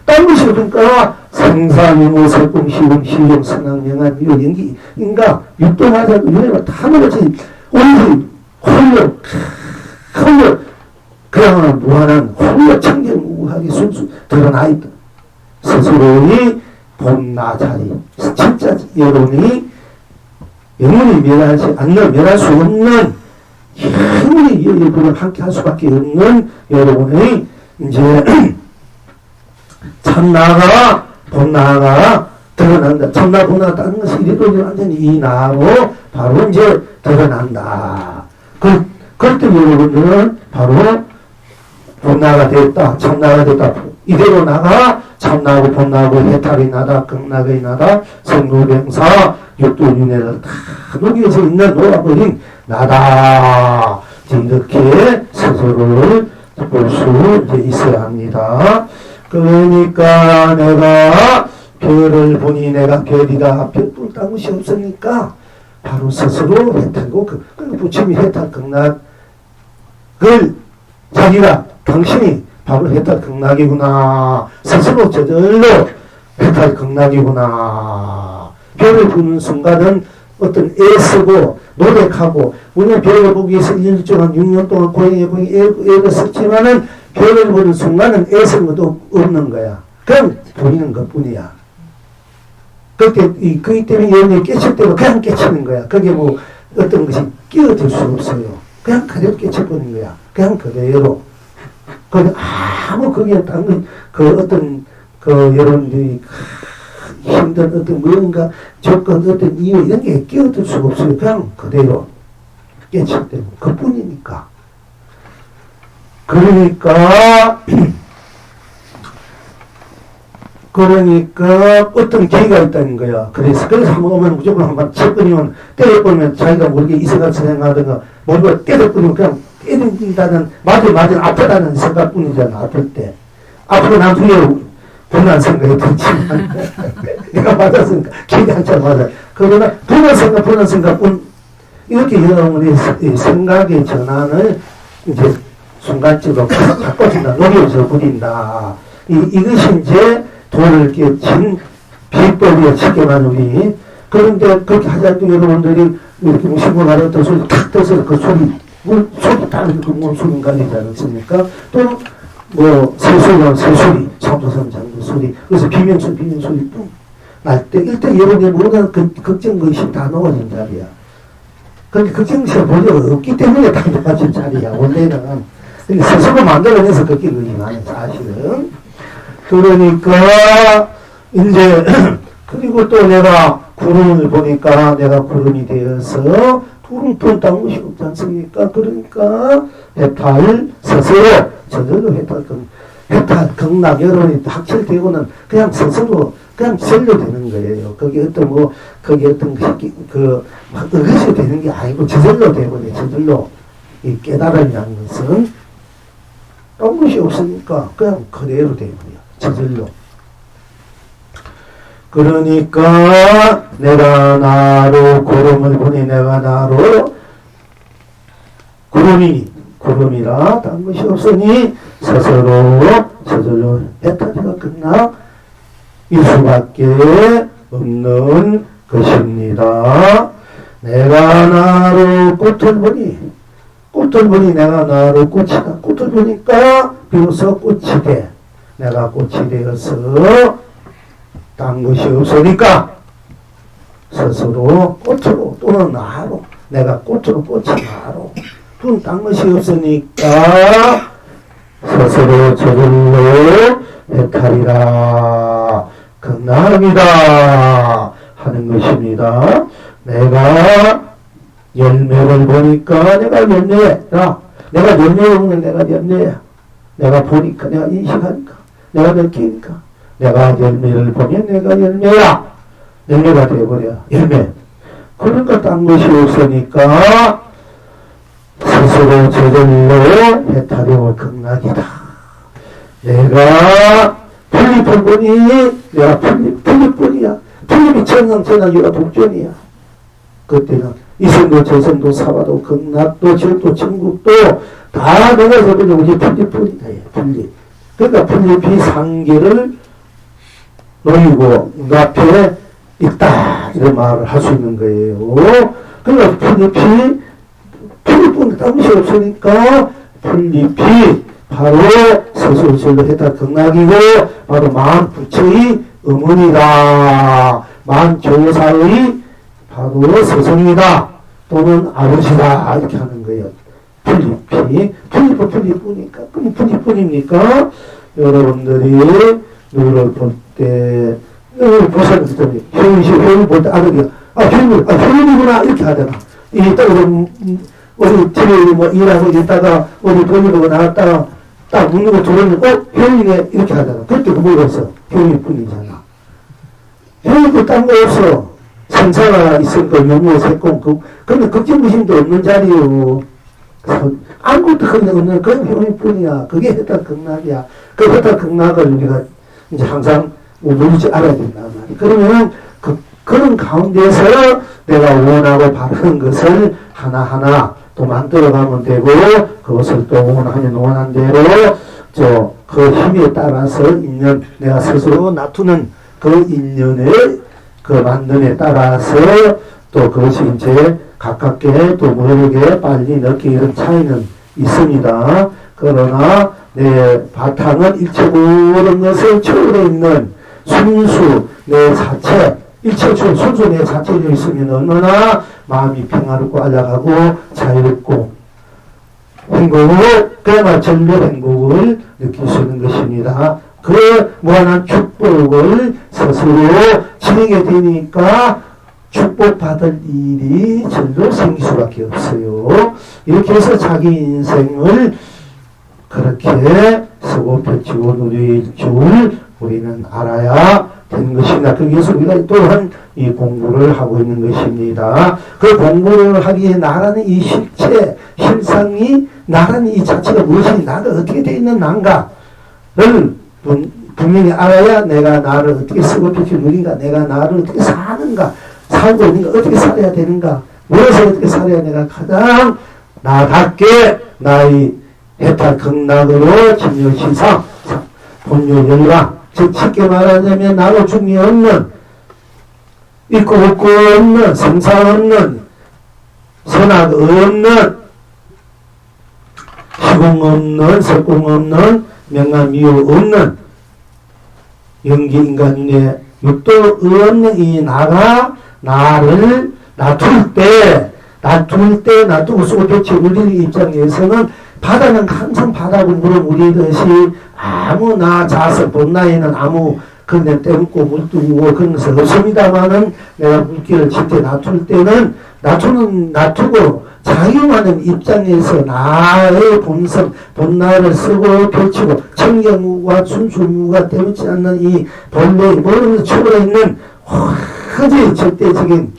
딴 것이 없으니까, 생사미모, 설공, 시공, 시용, 선왕, 명한, 미호, 연기, 인가, 육동하자고, 이런 다 먹었지. 오히려, 홀로, 그야말로 무한한, 홀로 청정무하게 순수 드러나 있다. 스스로의 봄나자리, 진짜 여러분이 영원히 멸할 수 없는, 영원히 여러분을 함께 할 수밖에 없는 여러분의 이제 참나가 봄나가 드러난다. 참나 봄나가 다른 것이 이래도 완전히 이 나로 바로 이제 드러난다. 그럴 때 여러분들은 바로 봄나가 됐다. 참나가 됐다. 이대로 나가 참나고 봄나고 해탈이 나다. 극락이 나다. 성노병사 육도윤회를 다 녹여서 있는 녹아버린 나다. 이렇게 스스로를 볼 수 있어야 합니다. 그러니까 내가 별을 보니 내가 별이다. 별뿐 딴 것이 없으니까 바로 스스로 해탈고 그 부처님이 해탈 극락을 자기가 당신이 바로 해탈 극락이구나. 스스로 저절로 해탈 극락이구나. 별을 보는 순간은 어떤 애쓰고 노력하고 우리는 별을 보기 위해서 일주일 6년 동안 고행에 애를 썼지만은 별을 보는 순간은 애쓰는 것도 없는 거야. 그냥 보이는 것 뿐이야. 그렇게 그기 때문에 여러분이 깨칠 때도 그냥 깨치는 거야. 그게 뭐 어떤 것이 끼어들 수 없어요. 그냥 그대로 깨쳐버린 거야. 그냥 그대로. 아무 거기에 딴 그 어떤 그 여러분들이 힘든 어떤 뭔가 조건 어떤 이유 이런 게 끼어들 수가 없어요. 그냥 그대로 깨칠 때는 그뿐이니까. 그러니까 어떤 계기가 있다는 거야. 그래서 한번 오면 무조건 한번 칠번이면 때려버리면 자기가 모르게 이생각서 생각하든가 모르게 때려버리면 그냥 때린다는 맞아 아프다는 생각뿐이잖아. 아플 때 아프고 난 후에 분한 생각이 들지만 내가 맞았으니까 기대 한참 맞아. 그러나 분한 생각뿐 이렇게 여러분의 생각의 전환을 이제 순간적으로 바꿔준다. 녹여서 부린다. 이것이 이제 돈을 깨친 비법이야. 쉽게 말하면. 그런데 그렇게 하자도 여러분들이 이렇게 무심을 가렸던 소리 탁 떠서 그 소리 다른 그뭔 소리인가 하지 않습니까? 또 뭐 새소리 참소선 장소소리 그래서 비명소리 뿜 날 때 일단 여러분이 모든 걱정 의심 다 녹아진 자리야. 그런데 걱정의식을 볼 리가 없기 때문에 다 녹아진 자리야. 원래는 근데 스스로 만들어내서 걱정 의심하는 사실은. 그러니까 이제 그리고 또 내가 구름을 보니까 내가 구름이 되어서 구름뿐 딴 것이 없지 않습니까? 그러니까 해탈 스스로 저절로 해탈 극락 여론이 확철되고는 그냥 스스로 그냥 절로 되는 거예요. 그게 어떤 그게 어떤 의것이 되는 게 아니고 저절로 되거든요. 저절로 이 깨달음이라는 것은 딴 것이 없으니까 그냥 그대로 되거든요. 저절로. 그러니까 내가 나로 구름을 보니 내가 나로 구름이라 딴 것이 없으니 스스로 저절로 해탈이가 끝나 일 수밖에 없는 것입니다. 내가 나로 꽃을 보니 내가 나로 꽃이다. 꽃을 보니까 비로소 꽃이 돼. 내가 꽃이 되어서 딴 것이 없으니까 스스로 꽃으로 또는 나로 내가 꽃으로 꽃이 나로 또는 딴 것이 없으니까 스스로 저절로 해탈이라 극락이다 하는 것입니다. 내가 열매를 보니까 내가 열매야. 내가 열매를 보면 내가 열매야. 내가 보니까, 내가 인식하니까, 내가 느끼니까, 내가 열매를 보면 내가 열매야. 열매가 되어버려. 열매. 그러니까 딴 것이 없으니까 스스로 저절로 해탈이 극락이다. 내가 필립을 보니 내가 필립뿐이야. 필립이 천상천하기가 독존이야. 그때는 이성도 저성도 사바도 극락도 지옥도 천국도 다 내가 저번에 오직 필립뿐이다. 필립. 그러니까 필립이 상계를 놓이고 앞에 있다 이런 말을 할 수 있는 거예요. 그러니까 필립뿐 딴 것이 없으니까 필립이 바로 스스로 절로 했다 극락이고 바로 마음 부처의 어머니다. 마음 조사의 바로 스승이다. 또는 아버지다. 이렇게 하는 거예요. 필립은 필립뿐이니까. 필립뿐입니까? 여러분들이 누구를 볼 때, 보살을 듣더니, 효인을 볼 때 아들이, 효인이구나. 이렇게 하잖아. 어디 집에 뭐 일하고 있다가, 어디 돈이 보고 나갔다가, 딱 묻는 거 들으면, 효인이네. 이렇게 하잖아. 그때 그 뭐가 있어? 효인뿐이잖아. 효인도 딴 거 없어. 생사가 있으니까 유무, 색공, 근데 걱정무심도 없는 자리요. 아무것도 없는 그런 효인뿐이야. 그게 해탈 극락이야. 그 해탈 극락을 우리가 이제 항상 누리지 알아야 된단 말이야. 그러면 그런 가운데서 내가 원하고 바라는 것을 하나하나 또 만들어가면 되고, 그것을 또 원하면 원한 대로 그 힘에 따라서 인연, 내가 스스로 놔두는 그 인연의 그 만듦에 따라서 또 그것이 이제 가깝게 또 모르게 빨리 늦게 이런 차이는 있습니다. 그러나 내 바탕은 일체 모든 것을 초월해 있는 순수 내 자체, 일체 순수 내 자체로 있으면 얼마나 마음이 평화롭고 안락하고 자유롭고 행복을, 그야말로 전부 행복을 느낄 수 있는 것입니다. 그 무한한 축복을 스스로 지니게 되니까 축복받을 일이 절로 생길 수밖에 없어요. 이렇게 해서 자기 인생을 그렇게 쓰고 펼치고 누릴 줄 우리는 알아야 되는 것입니다. 그래서 우리가 또한 이 공부를 하고 있는 것입니다. 그 공부를 하기에 나라는 이 실체, 실상이, 나라는 이 자체가 무엇이, 나가 어떻게 되어 있는 난가를 분명히 알아야 내가 나를 어떻게 쓰고 펼치고 누린가, 내가 나를 어떻게 사는가, 살고 있는가, 어떻게 살아야 되는가, 무엇을 어떻게 살아야 내가 가장 나답게 나의 해탈 극락으로 진여신상 본요열과, 즉 쉽게 말하자면 나로 중이 없는, 있고 없고 없는, 생사 없는, 선악 없는, 시공 없는, 석공 없는, 명암미유 없는 영기 인간인의 육도 없는 이 나가 나를 놔둘 때 놔두고 쓰고 볕에 우리 입장에서는 바다는 항상 바다고 물어물이듯이 아무 나 자석 본나에는 아무 그냥 떼묻고 물뜨고 그런 것은 없습니다만은 내가 물길을 진짜 놔둘 때는 놔두고 작용하는 입장에서 나의 본성, 본나를 쓰고 펼치고 청경무가 순수무가 때묻지 않는 이 본래의 모든 것을 초월해 있는 허지 절대적인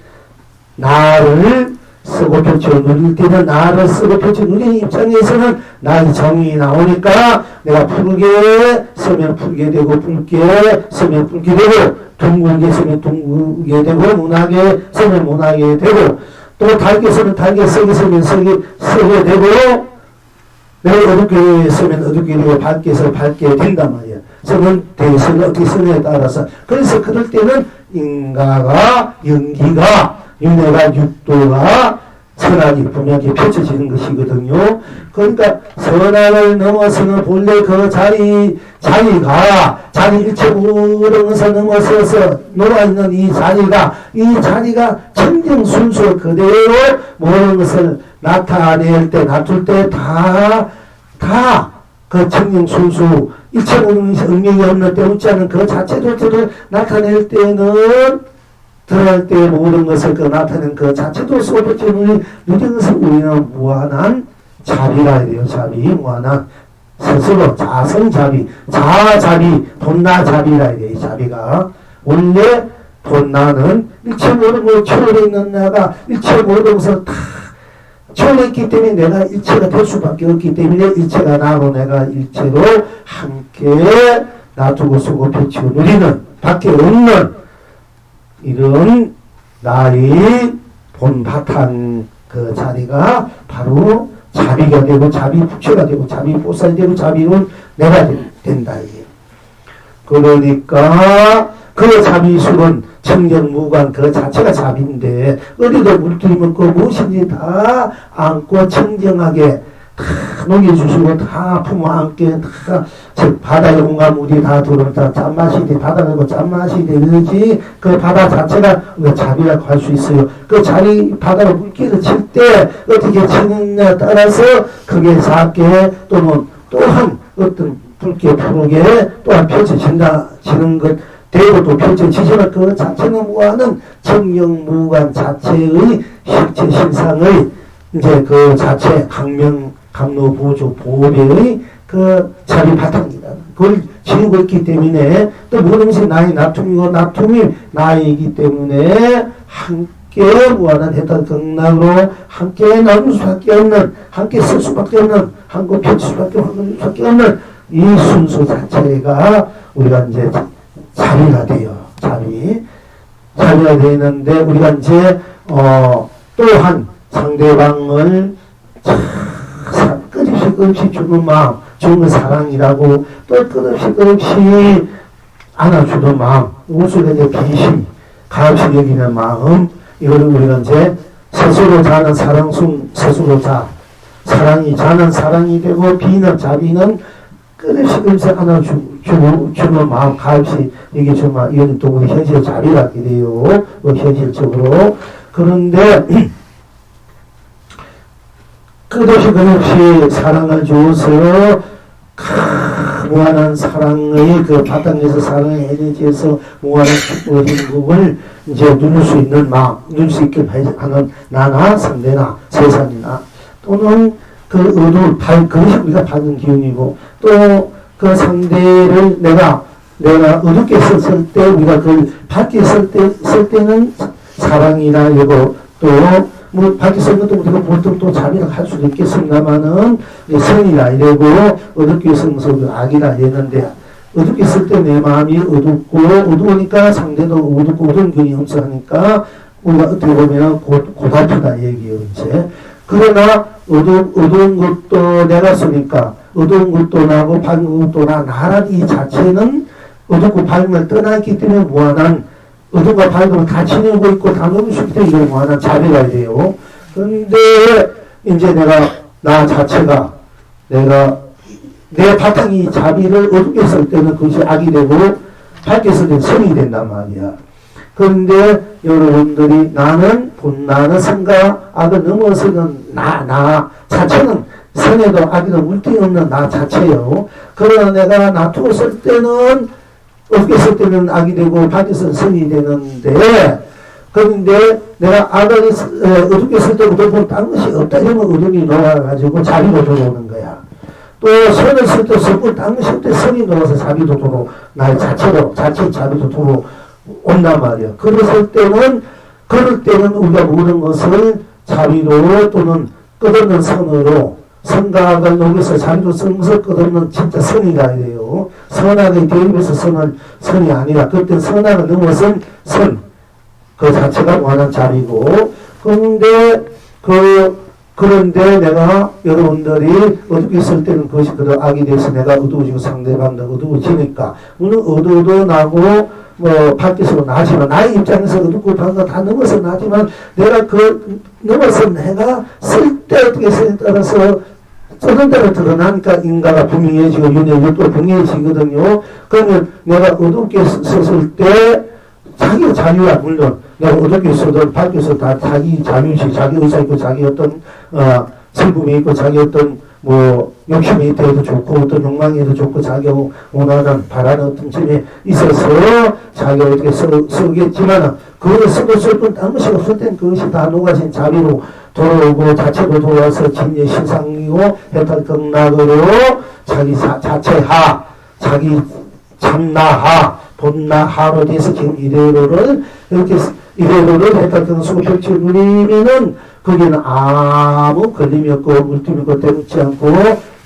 나를 쓰고 펼쳐 누릴 때는 나를 쓰고 펼쳐 누리는 입장에서는 나의 정이 나오니까 내가 푸르게 서면 푸르게 되고 붉게 서면 붉게 되고 둥글게 서면 둥글게 되고 문하게 서면 문하게 되고 또 달게 서면 달게 세게 서면 세게 되고 내가 어둡게 서면 어둡게 되고 밝게 서면 밝게 된단 말이야. 서면 대해서는 어떻게 서냐에 따라서. 그래서 그럴 때는 인가가 연기가 윤회가 육도가 선악이 분명히 펼쳐지는 것이거든요. 그러니까 선악을 넘어서는 본래 그 자리가 일체 모든 것을 넘어서서 놓아있는 이 자리가 청정 순수 그대로 모든 것을 나타낼 때 놔둘 때 다 그 청정 순수 일체 모든 것이 의미가 없는 때묻지 않은 그 자체조차를 나타낼 때는 드러날 때 모든 것을 그 나타낸 그 자체도 소부처의 누린 것을 우리는 무한한 자비라 해요. 자비, 무한한 스스로 자성자비, 자아자비, 본나자비라 해요. 자비가 원래 본나는 일체 모든 걸 초월해 있는 나가 일체 모든 것을 다 초월했기 때문에 내가 일체가 될 수밖에 없기 때문에 일체가 나로 내가 일체로 함께 놔두고 쓰고 펼치고 누리는 밖에 없는 이런 나의 본바탕 그 자리가 바로 자비가 되고 자비 부처가 되고 자비 보살이 되고 자비로운 내가 된다. 그러니까 그 자비술은 청정무관 그 자체가 자비인데 어디도 물들이면 그 무엇인지 다 안고 청정하게 다 녹여주시고 다 품어 안게 다 즉 바다에 온갖 물이 다 들어온다 짠맛이 돼 바다가 짠맛이 되는지 그 바다 자체가 자비라고 할 수 있어요. 그 자비 바다가 물기를 칠 때 어떻게 치느냐에 따라서 그게 작게 또는 또한 어떤 붉게 푸르게 또한 펼쳐진다지는 것 대로도 펼쳐지지만 그 자체는 무한은 청정무관 자체의 실체 신상의 이제 그 자체 강명 강로 보조 보배의 그 자비 바탕이다. 그걸 지니고 있기 때문에 또 모든 것이 나의 나툼이고 나툼이 나이기 때문에 함께 무한한 해탈 극락으로 함께 나눌 수밖에 없는 함께 쓸 수밖에 없는 함께 펼칠 수밖에 없는 이 순수 자체가 우리가 이제 자비가 돼요. 자비가 되는데 우리가 이제 또한 상대방을 끝없이 주는 마음, 주는 사랑이라고 또 끝없이 안아주는 마음, 우수에 이제 비심, 가없이 여기는 마음, 이거를 우리가 이제 스스로 자는 사랑숭, 스스로 사랑이 자는 사랑이 되고 비는 자비는 끝없이 안아주는 마음, 가없이 이게 정말 이건 또 우리 현실 자비라게 돼요. 현실적으로. 그런데 끝없이 사랑을 주어서 무한한 사랑의 그 바탕에서 사랑의 에너지에서 무한한 기쁨의 행복을 이제 누릴 수 있는 마음, 누릴 수 있게 하는 나나 상대나 세상이나 또는 그 의도, 그것이 우리가 받는 기운이고 또 그 상대를 내가 어둡게 썼을 때 우리가 그걸 밝게 쓸 때는 사랑이나 이거 또 뭐 밖에 쓴 것도 우리가 보통 또 자비라 할 수도 있겠습니다만은 선이라 이래고 어둡게 쓴 것은 악이라 이랬는데 어둡게 쓸 때 내 마음이 어두우니까 상대도 어둡고 어두운 균이 엄청하니까 우리가 어떻게 보면 고달프다 얘기예요. 이제 그러나 어두운 것도 내가 쓰니까 어두운 것도 나고 밝은 것도 나라는 이 자체는 어둡고 밝은 걸 떠났기 때문에 무한한 어둠과 밝음을 다 지니고 있고 다 넘을 수 있기 때문에 이걸 무한한 자비가 돼요. 그런데 이제 나 자체가 내 바탕이 자비를 어둡게 쓸 때는 그것이 악이 되고 밝게 쓸 때는 선이 된단 말이야. 그런데 여러분들이 나는 선과 악을 넘어서는 나 자체는 선에도 악에도 물등이 없는 나 자체요. 그러나 내가 놔두고 쓸 때는 어둡게 쓸 때는 악이 되고 밝게 쓸 때는 선이 되는데 그런데 내가 악을 어둡게 쓸 때 어두운 딴 것이 없다 이러면 어둠이 녹아가지고 자비로 들어오는 거야. 또 선을 쓸 때 선을 딴 것이 없다 선이 녹아서 자비도 들어오고 나의 자체 자비도 들어온단 말이야. 그럴 때는 우리가 모든 것을 자비로 또는 끝없는 선으로 선각을 녹여서 자비로 쓴 것을 끝없는 진짜 선이가 돼요. 선악의 대립에서 선이 아니라 그때 선악을 넘어선 선, 그 자체가 무한한 자비고 그런데 내가 여러분들이 어둡게 쓸 때는 그것이 그대로 악이 돼서 내가 어두워지고 상대방도 어두워지니까 물론 어두워도 나고 밖에서 나지만 나의 입장에서 어둡고 밝은 다 넘어서 나지만 내가 넘어서 내가 쓸 때 어떻게 쓰냐에 따라서 쓰는 대로 드러나니까 인가가 분명해지고 윤회도 분명해지거든요. 그러면 내가 어둡게 썼을 때 자기 자유야 물론 내가 어둡게 써도 밝게 써도 다 자기 자유시 자기 의사 있고 자기 어떤 슬픔이 있고 자기 어떤 뭐 욕심이 있더라도 좋고 어떤 욕망이 있어도 좋고 자기가 원하는 바라는 어떤 점이 있어서 자기가 이렇게 쓰겠지만 그것을 쓰고 쓸뿐 딴 것이 없을 땐 그것이 다 녹아진 자비로 돌아오고 자체로 돌아와서 진리 신상이고 해탈극락으로 자기 자체하 자기 참나하 본나하로 돼서 지금 이대로를 이렇게 이대로를 해탈극락 수고벽지를 누리면은 거기는 아무 걸림이 없고 물틈이 없고 때묻지 않고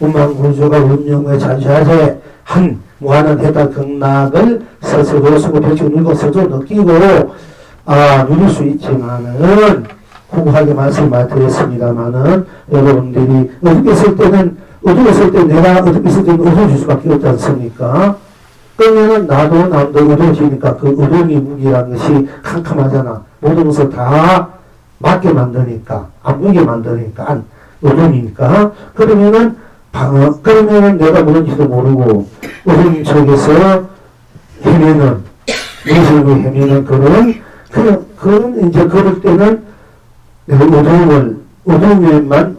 운만구조가 운명의 자주하제 한 무한한 해탈극락을 스스로 수고벽지를 누리고 스스로 느끼고 누릴 수 있지만은 공부하게 말씀을 드렸습니다만은 여러분들이 어둡게 쓸 때는 어둡게 쓸 때 내가 어둡게 쓸 때는 어두워질 수밖에 없지 않습니까? 그러면은 나도 남도 어두워지니까 그 어둠이 무기라는 것이 캄캄하잖아. 모든 것을 다 맞게 만드니까 안 보이게 만드니까 어둠이니까 그러면은 내가 뭔지도 모르고 어둠 속에서 헤매는 내실로 헤매는 그런 이제 그럴 때는 내가 어둠만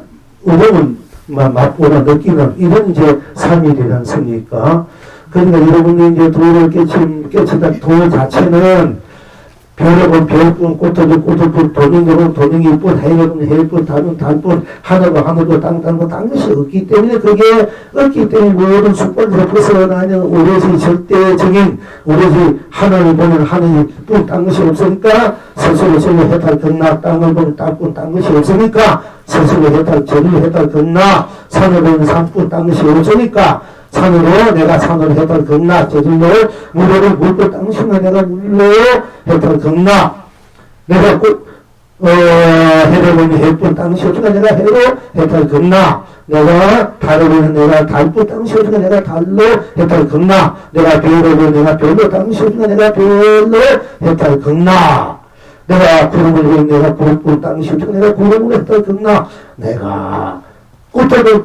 맛보나 느끼는 이런 이제 삶이 되지 않습니까? 그러니까 여러분이 이제 도를 깨친다 도 자체는 별은 별뿐, 꽃은 꽃뿐, 도능은 도능이뿐, 해는 해뿐, 달은 달뿐, 하늘은 땅은 딴 것이 없기 때문에 그게 없기 때문에 모든 숙번에서 벗어나는 오로지 절대적인 오로지 하나를 보면 하늘뿐 딴 것이 없으니까 스스로 해탈극락 땅을 보면 땅뿐 딴 것이 없으니까 스스로 해탈극락 산을 보면 산뿐 딴 것이 없으니까 산으로 내가 산으로 해탈극락 저질로 물을 물고 땅신을 내가 물로 해탈극락 내가 해를 보면 해뿐 땅시 없으니까 내가 해로 해탈극락 내가 달을 보면 내가 달뿐 땅시 없으니까 내가 달로 해탈극락 내가 별을 보면 내가 별로 땅시 없으니까 내가 별로 해탈극락 내가 구름을 보면 내가 구름뿐 땅시 없으니까 내가 구름으로 해탈극락 내가 꽃을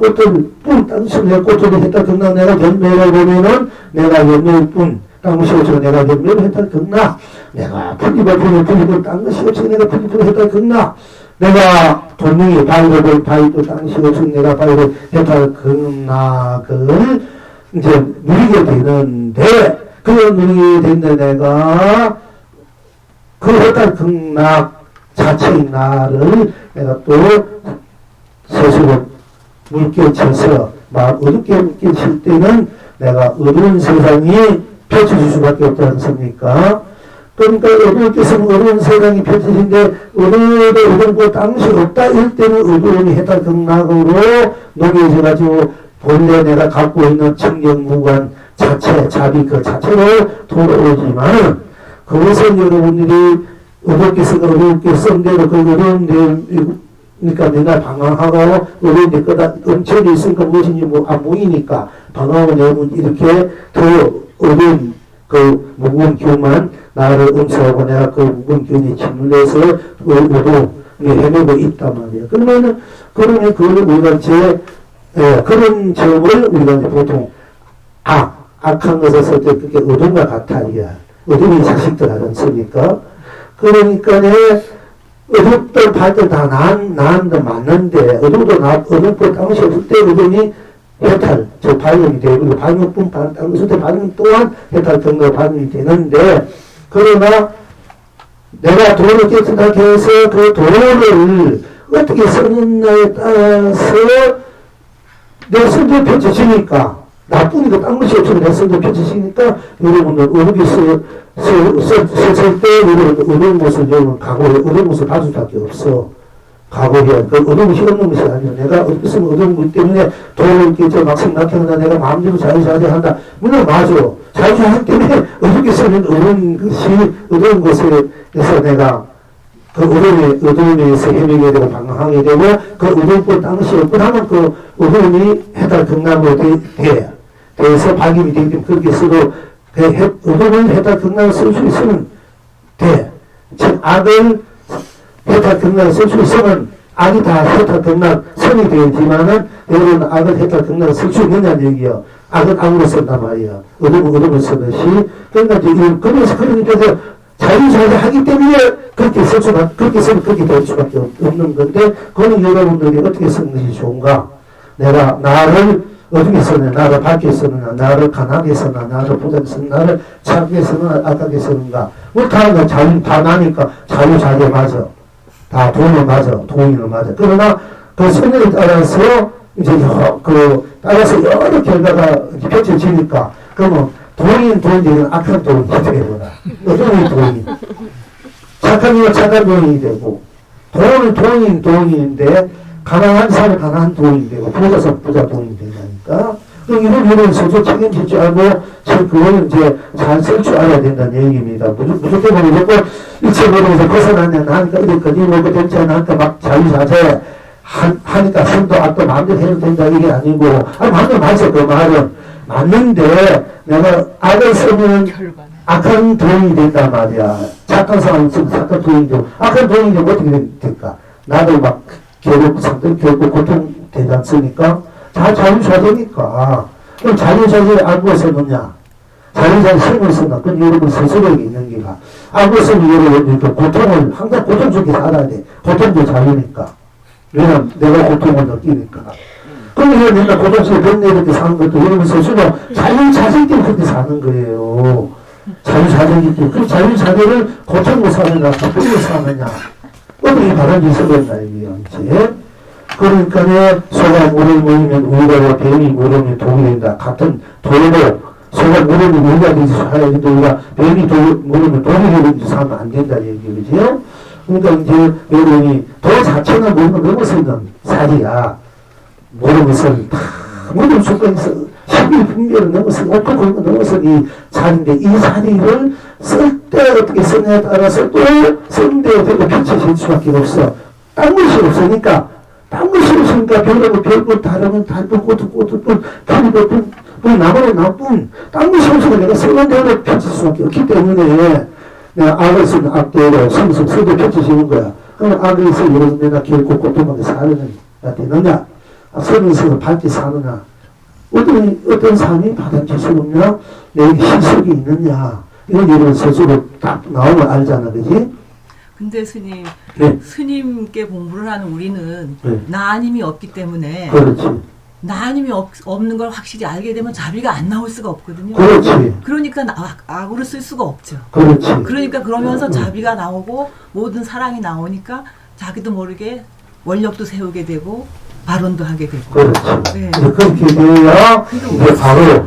뿐 땅시 내가 꽃을 해탈극락 내가 열매를 보면은 내가 열매뿐 땅시 없으니까 내가 열매를 해탈극락 내가 풀잎을 보면 풀잎을 땅시 없으니까 내가 풀잎을 해탈극락 내가 돈능이 바위를 보면 바위도 땅시 없으니까 내가 바위를 해탈극락을 이제 누리게 되는데 그 누리게 되는데 내가 그 해탈극락 자체인 나를 내가 또 스스로 물결쳐서 막 어둡게 물결칠 때는 내가 어두운 세상이 펼쳐질 수밖에 없지 않습니까? 그러니까 어두운 세상이 펼쳐진데 어두운 당시 없다 이럴 때는 어두움이 해탈극락으로 녹여져가지고 본래 내가 갖고 있는 청정무관 자체 자비 그 자체로 돌아오지만 그것은 여러분들이 어둡게 쓴 대로 그 어두운 그러니까 내가 방황하고 어려운 데 거다 엄청이 있으니까 무엇인지 안 보이니까 방황하고 내면 이렇게 더 어려운 그 무거운 기운만 나를 응수하고 내가 그 무거운 기운에 짓눌려서 어두움에 헤매고 있단 말이에요. 그러면 그걸 우리가 그런 점을 우리가 이제 보통 악한 것을 쓸 때 그게 어둠과 같아 이게 어둠이 자식들 하지 않습니까? 그러니까 어둡던 발들 다 나은데 맞는데 어둡고 당시 없을 때 어둠이 해탈 발명이 되고 발명뿐 없을 때 발명 또한 해탈 정도 발명이 되는데 그러나 내가 도를 깨끗하게 해서 그 도를 어떻게 쓰느냐에 따라서 내 성격이 펼쳐지니까 나쁘니까 딴 것이 없으면 내 성격이 펼쳐지니까 여러분들 어렵게 썼을 때 어려운 것을 여러분 각오해 어려운 것을 봐줄 수밖에 없어 각오해야 그 어려운 것이 없는 것이 아니라 내가 어떻게 쓰면 어려운 것 때문에 도를 이렇게 막 생각한다 내가 마음대로 자유자재한다 물론 맞아 자유자재 때문에 어렵게 쓰면 어려운 것에서 내가 그 어려움에서 헤매게 되고 방황하게 되고 그 어려움을 딴 것이 없고 하면 그 어려움이 해탈극락으로 돼서 발견이 되기 때문에 그렇게 써도 어려움을 해탈극락을 쓸 수 있으면 돼. 즉 악을 해탈극락을 쓸 수 있으면 악이 다 해탈극락 선이 되지만은 여러분 악을 해탈극락을 쓸 수 있느냐는 얘기야. 악은 악으로 쓴단 말이야. 어려움을 쓰듯이. 그러니까 이제 그래서 그런 입장에서 자유자재하기 때문에 그렇게 쓸 수가, 그렇게 쓰면 그렇게 될 수밖에 없는 건데, 그거는 여러분들이 어떻게 쓰는 것이 좋은가? 내가 나를 어떻게 쓰느냐, 나를 밝게 쓰느냐, 나를 강하게 쓰느냐, 나를 부자게 쓰느냐, 나를 착하게 쓰느냐, 악하게 쓰는가. 뭐 다 나니까 자유자재 맞아. 다 돈은 맞아. 동의는 맞아. 그러나 그 선율에 따라서 이제 따라서 여러 결과가 펼쳐지니까, 그러면 동인 돈이는 악한 돈이 되거나, 어떤 돈이 착한 착한 돈이 되고, 돈은 돈인데, 가난한 사람은 가난한 돈이 되고, 부자 사람 부자 돈이 된다니까. 이런 서로 책임질 줄 알고, 그거는 이제 잘 쓸 줄 알아야 된다는 얘기입니다. 무조건 무조건 일체적으로 벗어나냐, 나니까 이랬거니, 뭐가 됐지 않으니까 막 자유자재 하니까 선도 악도 마음대로 해도 된다, 이게 아니고, 마음대로 맞아, 그 말은. 맞는데, 내가 악을 쓰면 악한 돈이 된단 말이야. 착한 사람은 쓰면 착한 돈이 되고, 악한 돈이 되면 어떻게 될까? 나도 막, 결국 고통되지 않습니까? 자유자재니까. 그럼 자유자재를 알고 쓰느냐? 자유자재 쓰고 쓰나? 그건 여러분 스스로에게 있는 게가. 알고 쓰면 여러분 고통을, 항상 고통 속에 살아야 돼. 고통도 자유니까. 왜냐면 내가 고통을 느끼니까. 그럼 이거 맨날 고통 속에 변내이렇게 사는 것도 여러분 스스로 자유자재 때문에 그렇게 사는 거예요. 자유자재이기 때문에. 그 자유자재를 고통으로 사느냐, 기쁨으로 사느냐. 어떻게 다른지 쓰겠나, 이게요, 이제. 그러니까, 소가 물을 모이면 우리가 뱀이 물으면 독이 된다. 같은 도로, 소가 물으면 우리가 되지 살아야지, 우리가 뱀이 물으면 독이 되는지 사면 안 된다, 얘기, 그죠? 그러니까 이제, 여러분이, 도 자체가 물을 넘어서는 살이야. 모르는 것은 다, 모든 수건에서 11분별을 넘어서, 5%를 넘어서 이 살인데, 이 살이를 쓸 때 어떻게 쓰냐에 따라서 또 쓰는 데에 되게 펼쳐질 수밖에 없어. 딴 것이 없으니까, 별거 다르면 달고, 꽃도, 별도, 나무는 나뿐, 딴 것이 없으면 내가 쓰는 대로 펼칠 수밖에 없기 때문에, 내가 악을 쓰는 악대로 쓰도 펼쳐지는 거야. 그럼 악을 쓰 이런 내가 결코 고통하게 사는 나 되느냐? 서면서 밝게 사느냐? 어떤 삶이 받아칠 수 없냐? 내게 실속이 있느냐? 이런 일을 스스로 딱 나오면 알잖아, 그지? 근데 스님, 네. 스님께 공부를 하는 우리는 네. 나 아님이 없기 때문에 그렇지. 나 아님이 없는 걸 확실히 알게 되면 자비가 안 나올 수가 없거든요. 그렇지. 그러니까 악으로 쓸 수가 없죠. 그렇지. 그러니까 그러면서 자비가 나오고 모든 사랑이 나오니까 자기도 모르게 원력도 세우게 되고 발언도 하게 되고. 그렇지. 네. 그렇게 되어야 이제 바로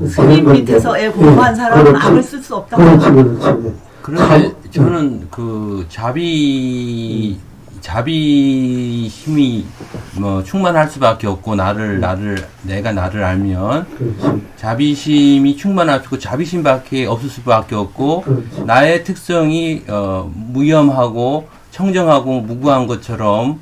스님 밑에서 애 공부한 사람은 그렇지. 악을 쓸 수 없다고. 그렇지. 그런데 저는 그 자비 힘이 뭐 충만할 수밖에 없고 내가 나를 알면 그렇지. 자비심이 충만할 수 있고 자비심밖에 없을 수밖에 없고 그렇지. 나의 특성이 무염하고 청정하고 무구한 것처럼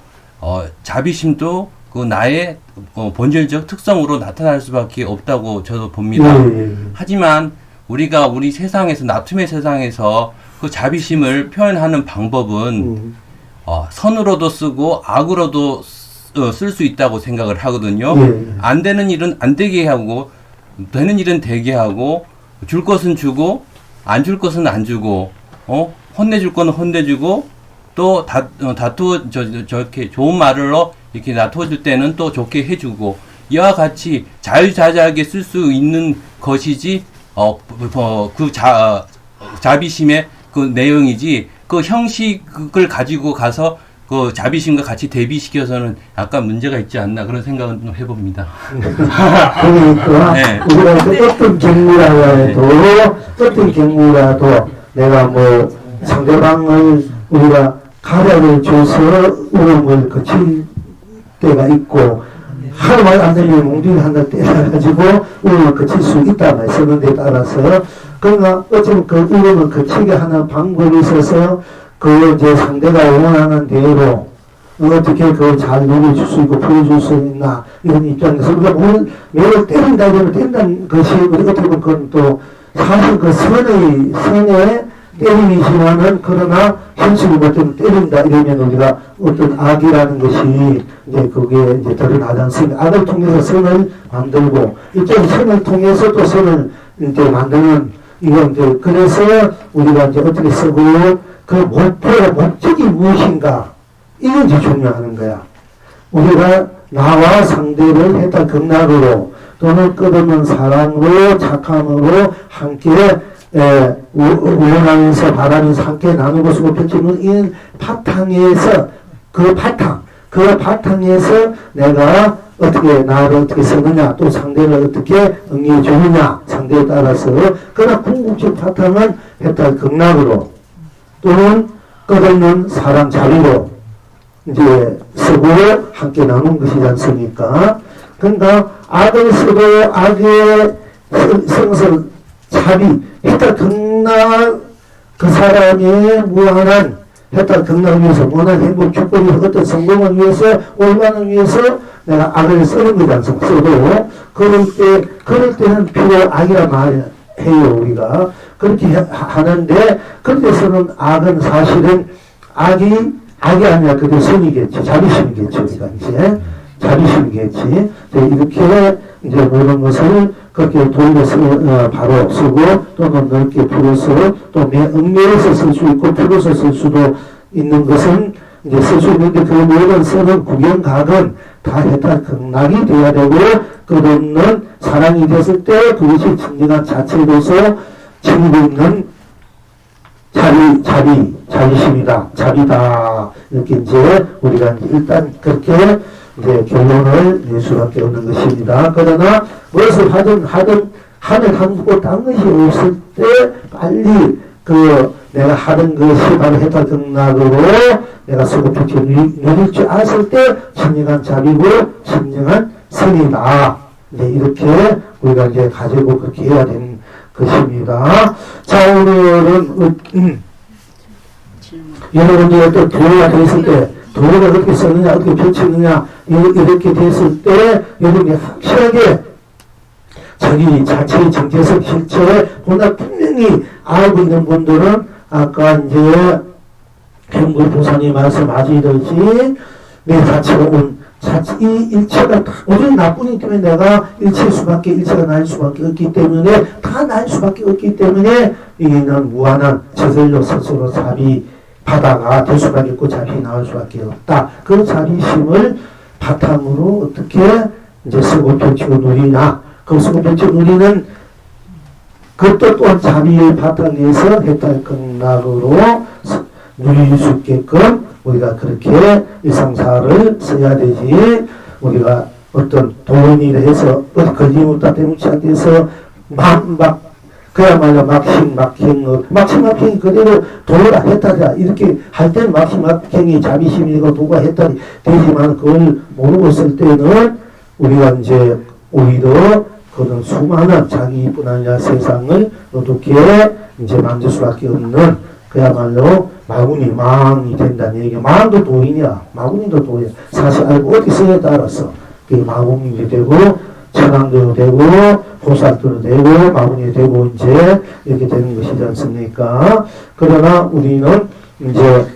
자비심도 그 나의 본질적 특성으로 나타날 수밖에 없다고 저도 봅니다. 예. 하지만 우리가 우리 세상에서 나툼의 세상에서 그 자비심을 표현하는 방법은 선으로도 쓰고 악으로도 쓸 수 있다고 생각을 하거든요. 예. 안 되는 일은 안 되게 하고 되는 일은 되게 하고 줄 것은 주고 안 줄 것은 안 주고 혼내줄 거는 혼내주고 또 저렇게 좋은 말로 이렇게 놔둬줄 때는 또 좋게 해주고 이와 같이 자유자재하게 쓸 수 있는 것이지 자비심의 그 내용이지 그 형식을 가지고 가서 그 자비심과 같이 대비시켜서는 약간 문제가 있지 않나 그런 생각은 좀 해봅니다. 그러니까 네. 우리가 어떤 경우라도 내가 뭐 상대방을 우리가 가려를 줘서 울음을 그칠 때가 있고 하루 말 안 되면 몽둥이를 한다 때려가지고 울음을 그칠 수 있다 말씀은 데 따라서 그러나 어쩌면 그 울음을 그치게 하는 방법이 있어서 그 이제 상대가 원하는 대로 어떻게 그걸 잘 녹여줄 수 있고 보여줄 수 있나 이런 입장에서 우리가 매를 때린다 이러면 때린다는 것이 우리 어떻게 보면 그건 또 사실 그 선의 때림이지만은 그러나 현실을 볼 때는 때린다 이러면 우리가 어떤 악이라는 것이 이제 그게 이제 드러나지 않습니다. 악을 통해서 선을 만들고 이쪽 선을 통해서 또 선을 이제 만드는 이건 이제, 그래서 우리가 이제 어떻게 쓰고, 그 목적이 무엇인가, 이건 이제 중요하는 거야. 우리가 나와 상대를 해탈 극락으로, 또는 끝없는 사랑으로, 착함으로 함께, 원하면서 바라면서 함께 나누고 쓰고 펼치는 이 바탕에서, 그 바탕에서 내가 어떻게 나를 어떻게 쓰느냐, 또 상대를 어떻게 응해 주느냐, 상대에 따라서. 그러나 궁극적 바탕은 해탈 극락으로, 또는 끝없는 사랑 자비로 이제 쓰고 함께 나눈 것이지 않습니까? 그러니까 악을 쓰고 악의 성성 자비, 해탈 극락, 그 사람의 무한한 해탈 극락을 위해서, 무한한 행복, 축복이 어떤 성공을 위해서, 올바를 위해서 내가 악을 쓰는 거지 않습니까? 써도, 그럴 때는 비록 악이라 말해요, 우리가. 그렇게 하는데, 그때서는 악은 사실은 악이 아니라 그게 선이겠지. 자비심이겠지, 우리가 이제. 자비심이겠지. 이렇게 이제 모든 것을 그렇게 돌려서 바로 쓰고, 또는 넓게 풀어서, 또 얽매여서 쓸 수 있고, 풀어서 쓸 수도 있는 것은 이제 쓸 수 있는데, 그 모든 쓰는 구경각은 다 해탈 극락이 되어야 되고, 끝없는 사랑이 됐을 때 그것이 진정한 자체로서 지니고 있는 자비심이다, 자비다. 이렇게 이제 우리가 이제 일단 그렇게 이제 결론을 낼 수밖에 없는 것입니다. 그러나 무엇을 하든 하늘 한국고 딴 것이 없을 때 빨리 내가 하는 것이 바로 해탈 극락으로 내가 수고표치 누릴 줄 알았을 때 진정한 자비고 진정한 선이다. 이제 이렇게 우리가 이제 가지고 그렇게 해야 되는 것입니다. 자, 오늘은 여러분들이 어떤 도가 됐을 때, 도가 어떻게 쓰느냐, 어떻게 펼치느냐, 이렇게 됐을 때 여러분이 확실하게 자기 자체의 정체성 실체에 보다 분명히 알고 있는 분들은 아까 이제 경불 보살이 말씀하시듯이 내 자체가 이 일체가 오히려 나쁘기 때문에 내가 일체가 날 수밖에 없기 때문에, 다 날 수밖에 없기 때문에 이는 무한한 저절로 스스로 자비 바다가 될 수밖에 없고 자비 나올 수밖에 없다. 그 자비심을 바탕으로 어떻게 이제 쓰고 펼치고 누리냐. 그 쓰고 펼치고 누리는 그것도 또한 자비의 바탕에서 해탈 극락으로 누릴 수 있게끔 우리가 그렇게 일상사를 써야 되지. 우리가 어떤 도인이 해서 어디 걸림없다 때문에 안 돼서 그야말로 막심막행이 그대로 도가 했다자 이렇게 할 때는 막심막행이 자비심이고 도가 했다니 되지만 그걸 모르고 있을 때는 우리가 이제 오히려 그런 수많은 자기뿐 아니라 세상을 어떻게 이제 만들 수밖에 없는 그야말로 마군이 된다는 얘기. 마군도 도인이야. 마군이도 도인. 사실 알고 어디 쓰냐에 따라서 그게 마군이 되고 천왕도 되고 보살도 되고 마군이 되고 이제 이렇게 되는 것이지 않습니까? 그러나 우리는 이제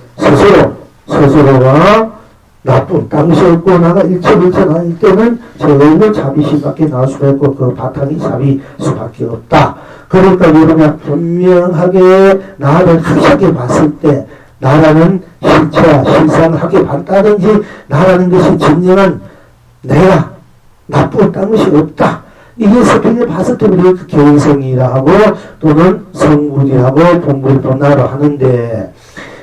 스스로가 나쁜 당시 없고 나가 일체불천할 때는 저절로 자비심밖에 나올 수가 없고 그 바탕이 자비 수밖에 없다. 그러니까 우리가 분명하게 나를 확실하게 봤을 때 나라는 실체와 실상하게 봤다든지 나라는 것이 진정한 내가 나쁜 딴 것이 없다. 이게 스피를 봤을 때 우리가 그 견성이라 하고 또는 성불이라고 본불본나로 하는데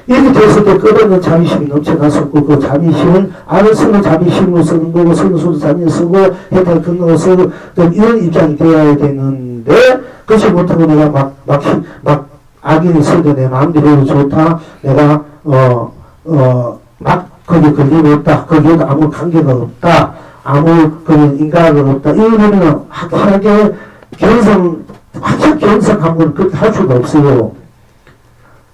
이렇게 됐을 때 끝없는 자비심이 넘쳐났었고 그 자비심은 알을 쓰는 자비심으로 쓰는 거고 쓰는 소리 자비를 쓰고 해탈 근거로 쓰고 이런 입장이 되어야 되는데 그렇지 못하고 내가 막 악인이 써도 내 마음대로 좋다. 내가 막 거기에 걸림없다. 거기에도 아무 관계가 없다. 아무 그런 인간은 없다. 이러면 확실하게 견성한 건 그렇게 할 수가 없어요.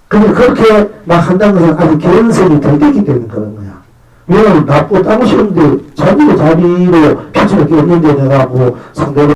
근데 그렇게 막 한다는 것은 아직 견성이 덜 되기 때문에 그런 거야. 왜냐면 나쁘고 딴 것이 없는데 자비로 펼치밖에 없는데 내가 뭐 상대로